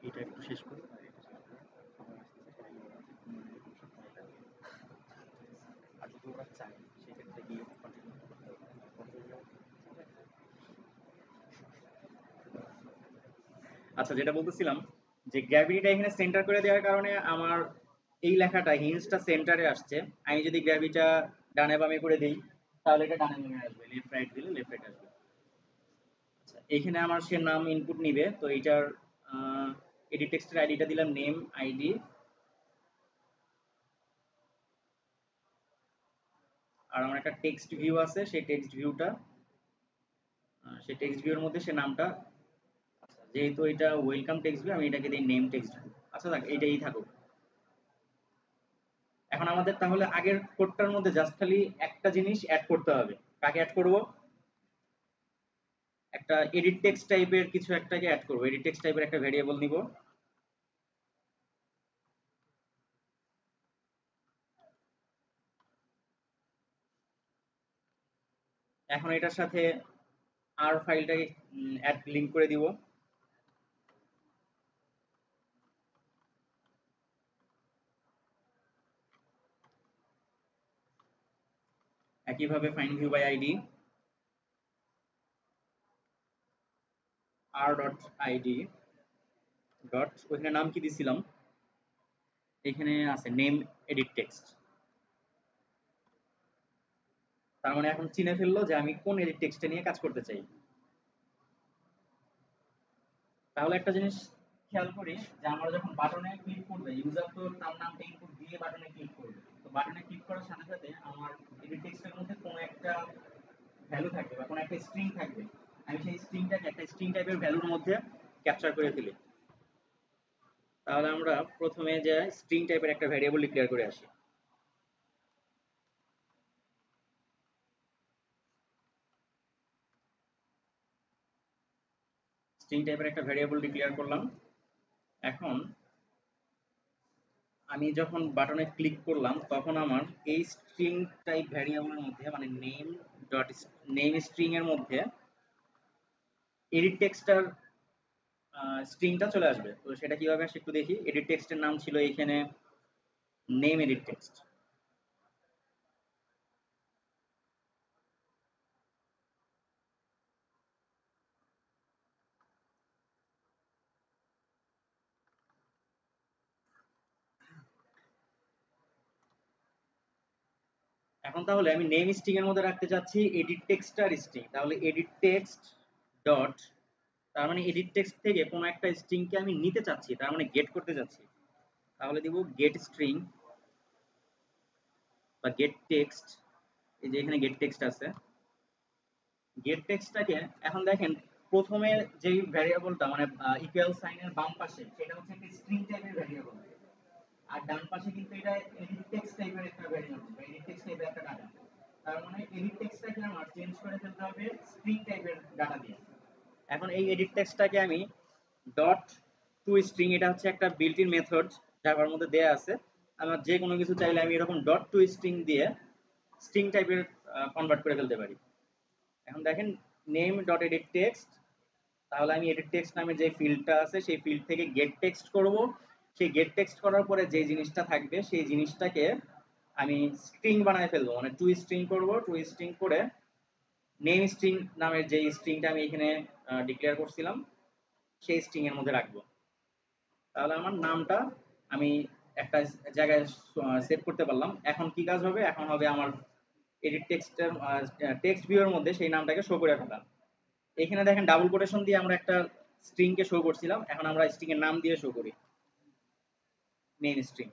এটা একটু শেষ করি। আর যদি ওরা চায় সেক্ষেত্রে গিয়ে কন্টিনিউ করতে হবে। আচ্ছা, যেটা বলতেছিলাম যে গ্র্যাভিটিটা এখানে সেন্টার করে দেওয়ার কারণে আমার এই লেখাটা হিঞ্জটা সেন্টারে আসছে। আমি যদি গ্র্যাভিটা ডানে বামে করে দেই তাহলে এটা ডানে বামে আসবে, লেফট রাইট দিলে লেফট রাইট আসবে। আচ্ছা, এখানে আমার সে নাম ইনপুট নিবে, তো এইটার এডিট টেক্সটের আইডিটা দিলাম নেম আইডি। আর আমার একটা টেক্সট ভিউ আছে, সেই টেক্সট ভিউটা সেই টেক্সট ভিউর মধ্যে সে নামটা, আচ্ছা যেহেতু এটা ওয়েলকাম টেক্সট ভিউ আমি এটাকে দিই নেম টেক্সট ভিউ। আচ্ছা থাক, এইটাই থাকুক। এখন আমাদের তাহলে আগের কোডটার মধ্যে জাস্ট খালি একটা জিনিস অ্যাড করতে হবে। কাকে অ্যাড করব? একটা এডিট টেক্সট টাইপের কিছু একটাকে অ্যাড করব। এডিট টেক্সট টাইপের একটা ভেরিয়েবল নিব। এখন এটার সাথে আর ফাইলটাকে অ্যাড লিংক করে দিব। একইভাবে find view by ID R dot ID dot, ওইখানে নাম কি দিছিলাম, এখানে আছে নেম এডিট টেক্সট। তার মানে এখন চিনে ফেললো যে আমি কোন এডিট টেক্সটে নিয়ে কাজ করতে চাই। তাহলে একটা জিনিস খেয়াল করি যে আমরা যখন বাটনে ক্লিক করবে, ইউজার তো তার নামটা ইনপুট দিয়ে বাটনে ক্লিক করবে। তো বাটনে ক্লিক করার সাথে সাথে আমার এডিট টেক্সটের মধ্যে কোনো একটা ভ্যালু থাকবে বা কোনো একটা স্ট্রিং থাকবে। আমি সেই স্ট্রিংটাকে একটা স্ট্রিং টাইপের ভ্যালুর মধ্যে ক্যাপচার করে ফেলি। তাহলে আমরা প্রথমে যে স্ট্রিং টাইপের একটা ভ্যারিয়েবল ডিক্লেয়ার করে আসি। স্ট্রিং টাইপের একটা ভ্যারিয়েবল ডিক্লেয়ার করলাম। এখন আমি যখন বাটনে ক্লিক করলাম তখন আমার এই স্ট্রিং টাইপ ভ্যারিয়েবলের মধ্যে মানে নেম ডট নেম স্ট্রিং এর মধ্যে এডিট টেক্সটার স্ট্রিংটা চলে আসবে। তো সেটা কিভাবে আসে একটু দেখি। এডিট টেক্সটের নাম ছিল এখানে নেম এডিট টেক্সট। এখন তাহলে আমি নেম স্ট্রিং এর মধ্যে রাখতে চাচ্ছি এডিট টেক্সটার স্ট্রিং। তাহলে এডিট টেক্সট ডট, তার মানে এডিট টেক্সট থেকে কোনো একটা স্ট্রিংকে আমি নিতে চাচ্ছি, তার মানে গেট করতে চাচ্ছি। তাহলে দিব গেট স্ট্রিং বা গেট টেক্সট। এই যে এখানে গেট টেক্সট আছে। গেট টেক্সটটাকে এখন দেখেন প্রথমে যেই ভ্যারিয়েবলটা মানে ইকুয়াল সাইনের বাম পাশে সেটা হচ্ছে একটা স্ট্রিং টাইপের ভ্যারিয়েবল, আর ডান পাশে কিন্তু এটা এডিট টেক্সট টাইপের একটা ভ্যারিয়েবল বা এডিট টেক্সট টাইপের একটা ডাটা। তার মানে এডিট টেক্সটটাকে আমার চেঞ্জ করে ফেলতে হবে স্ট্রিং টাইপের ডাটা দিয়ে। এখন এই এডিট টেক্সটটাকে আমি ডট টু স্ট্রিং, এটা হচ্ছে একটা বিল্ট ইন মেথড জাভার মধ্যে দেয়া আছে। আমার যে কোনো কিছু চাইলে আমি এরকম ডট টু স্ট্রিং দিয়ে স্ট্রিং টাইপের কনভার্ট করে ফেলতে পারি। এখন দেখেন নেম ডট এডিট টেক্সট, তাহলে আমি এডিট টেক্সট নামে যে ফিল্ডটা আছে সেই ফিল্ড থেকে গেট টেক্সট করব। সেই গেট টেক্সট করার পরে যে জিনিসটা থাকবে সেই জিনিসটাকে আমি স্ট্রিং বানায় ফেলবো, মানে টু স্ট্রিং করব। টু স্ট্রিং করে নেম স্ট্রিং নামের যে স্ট্রিংটা আমি এখানে ডিক্লেয়ার করছিলাম সেই স্ট্রিং এর মধ্যে রাখবো। তাহলে আমার নামটা আমি একটা জায়গায় সেট করতে পারলাম। এখন কি কাজ হবে? এখন হবে আমার এডিট টেক্সটের টেক্সট ভিউর মধ্যে সেই নামটাকে শো করে ফেলা। এখানে দেখেন ডাবল কোটেশন দিয়ে আমরা একটা স্ট্রিং কে শো করছিলাম, এখন আমরা স্ট্রিং এর নাম দিয়ে শো করি মেইন স্ট্রিং।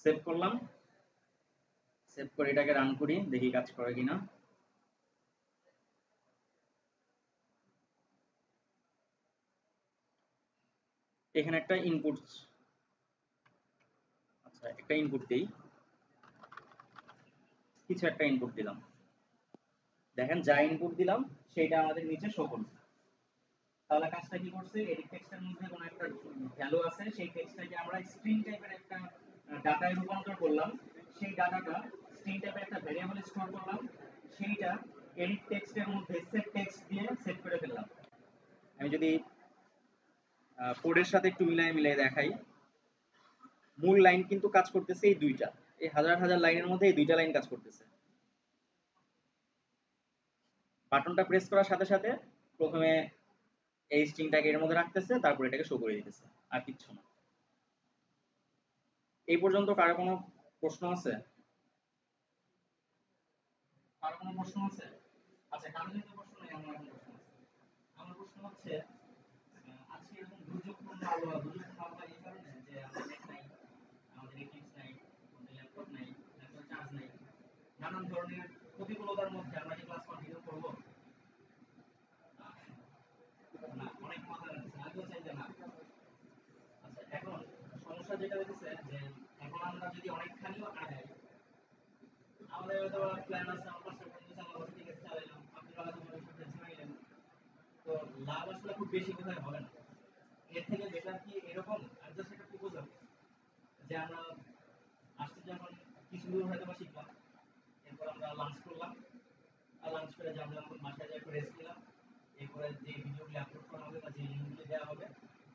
সেভ করলাম, সেভ করে এটাকে রান করি, দেখি কাজ করে কিনা। এখানে একটা ইনপুট, আচ্ছা একটা ইনপুট দেই, কিছু একটা ইনপুট দিলাম। দেখেন যা ইনপুট দিলাম সেটা আমাদের নিচে শো করছে। তাহলে কাজটা কি করছে? এডিট টেক্সটের মধ্যে কোনো একটা ভ্যালু আছে, সেই টেক্সটটাকে আমরা স্ট্রিং টাইপের একটা ডাটায় রূপান্তর করলাম। সেই ডাটাটা স্ট্রিং টাইপের একটা ভ্যারিয়েবলে স্টোর করলাম, সেইটা এডিট টেক্সটের মধ্যে সেট টেক্সট দিয়ে সেট করে ফেললাম। আমি যদি কোডের সাথে একটু মিলাই মিলাই দেখাই, মূল লাইন কিন্তু কাজ করতেছে এই দুইটা, এই হাজার হাজার লাইনের মধ্যে এই দুইটা লাইন কাজ করতেছে। বাটনটা প্রেস করার সাথে সাথে প্রথমে এই স্ট্রিংটাকে এর মধ্যে রাখতেছে, তারপর এটাকে শো করে দিতেছে, আর কিচ্ছু না। এই পর্যন্ত কারো কোনো প্রশ্ন আছে? কারো কোনো প্রশ্ন আছে? আচ্ছা, কারো যদি প্রশ্ন নেই, আমার এখন প্রশ্ন আছে। আমার প্রশ্ন হচ্ছে, আজকে এরকম দুর্যোগপূর্ণ আবহাওয়া এই কারণে যে আমাদের নেট নাই, আমাদের এক্লিপস নাই, আমাদের ল্যাপটপ নাই, ল্যাপটপ চার্জ নাই, নানান ধরনের প্রতিকূলতার মধ্যে আমরা কি ক্লাস কন্টিনিউ করবো? না, অনেক মাথা লাগছে, আমিও চাই যে না। আচ্ছা, এখন সমস্যা যেটা হচ্ছে যে এখন আমরা যদি অনেকখানিও আগাই, আমাদের হয়তো প্ল্যান আছে, আমার পাঁচটা পর্যন্ত চালাবো, ঠিক আছে চালাইলাম, আপনারা হয়তো মনে করতে চাইলেন, তো লাভ আসলে খুব বেশি কোথায় হবে না। এর থেকে বেটার কি এরকম, আমি জাস্ট একটা প্রপোজাল, যে আমরা আসতে যখন কিছু দূর হয়তো বা শিখলাম, এরপর আমরা লাঞ্চ করলাম, আর লাঞ্চ করে যে আমরা যখন বাসায় যাই একটু রেস্ট নিলাম, এরপরে যে ভিডিওগুলি আপলোড করা হবে বা যে লিঙ্কগুলি দেওয়া হবে,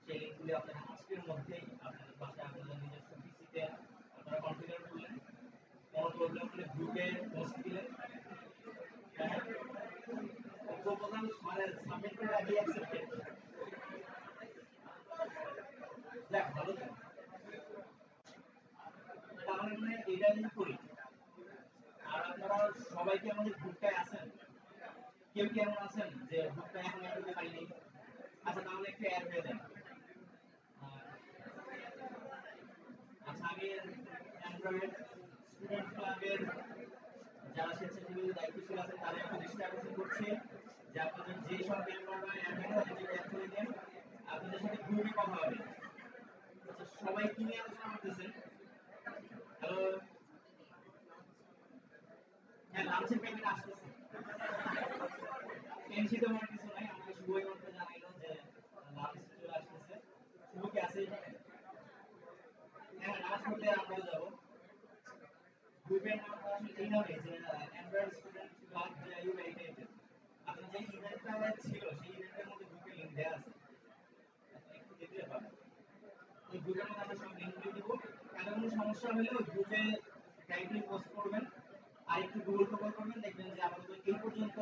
সেই লিঙ্কগুলি আপনারা আজকের মধ্যেই আপনাদের বাসায় আপনাদের নিজস্ব পিসিতে আপনারা কনফিগার করলেন, কোনো প্রবলেম হলে গ্রুপে পোস্ট দিলেন, প্রপোজাল মানে সাবমিট করে আগে অ্যাকসেপ্টেড, যাক ভালো থাকে। তাহলে মানে এটা যদি করি, আর আপনারা সবাই কি আমাদের গ্রুপটায় আছেন? কেউ কি এমন আছেন যে গ্রুপটা এখন অ্যাড হতে পারিনি? আচ্ছা, তাহলে একটু অ্যাড হয়ে যান। আচ্ছা, আমি অ্যান্ড্রয়েড স্টুডেন্ট ক্লাবের যারা স্বেচ্ছাসেবী দায়িত্বশীল আছেন তাদের একটু দৃষ্টি আকর্ষণ করছি যে আপনাদের যে সব মেম্বাররা অ্যাডমিন তাদেরকে অ্যাড করে দেন, আপনাদের সাথে গ্রুপে কথা হবে। আচ্ছা, সবাই কি নিয়ে আলোচনা করতেছেন? হ্যালো, হ্যাঁ, লাঞ্চের প্যাকেট আসতেছে, টেনশন দেওয়ার কিছু নাই, আমাকে শুভই মাত্র জানাইলো যে লাঞ্চ চলে আসতেছে। শুভ কি আছে এখানে? হ্যাঁ, নামাজ পড়তে আমরাও যাবো। গ্রুপের নামটা আসলে এই নামে যে অ্যান্ড্রয়েড স্টুডেন্ট ক্লাব যে এই টাইপের। আপনার যে ইভেন্টটা ছিল সেই ইভেন্টের মধ্যে গ্রুপের লিংক দেওয়া আছে, আপনি একটু দেখলে পাবেন। ওই গ্রুপের মধ্যে আমরা সব লিংকগুলো দিব, কারো কোনো সমস্যা হলে ওই গ্রুপে টাইপলি পোস্ট করবেন, আর একটু গুগল টোগল করবেন, দেখবেন যে আপাতত এই পর্যন্ত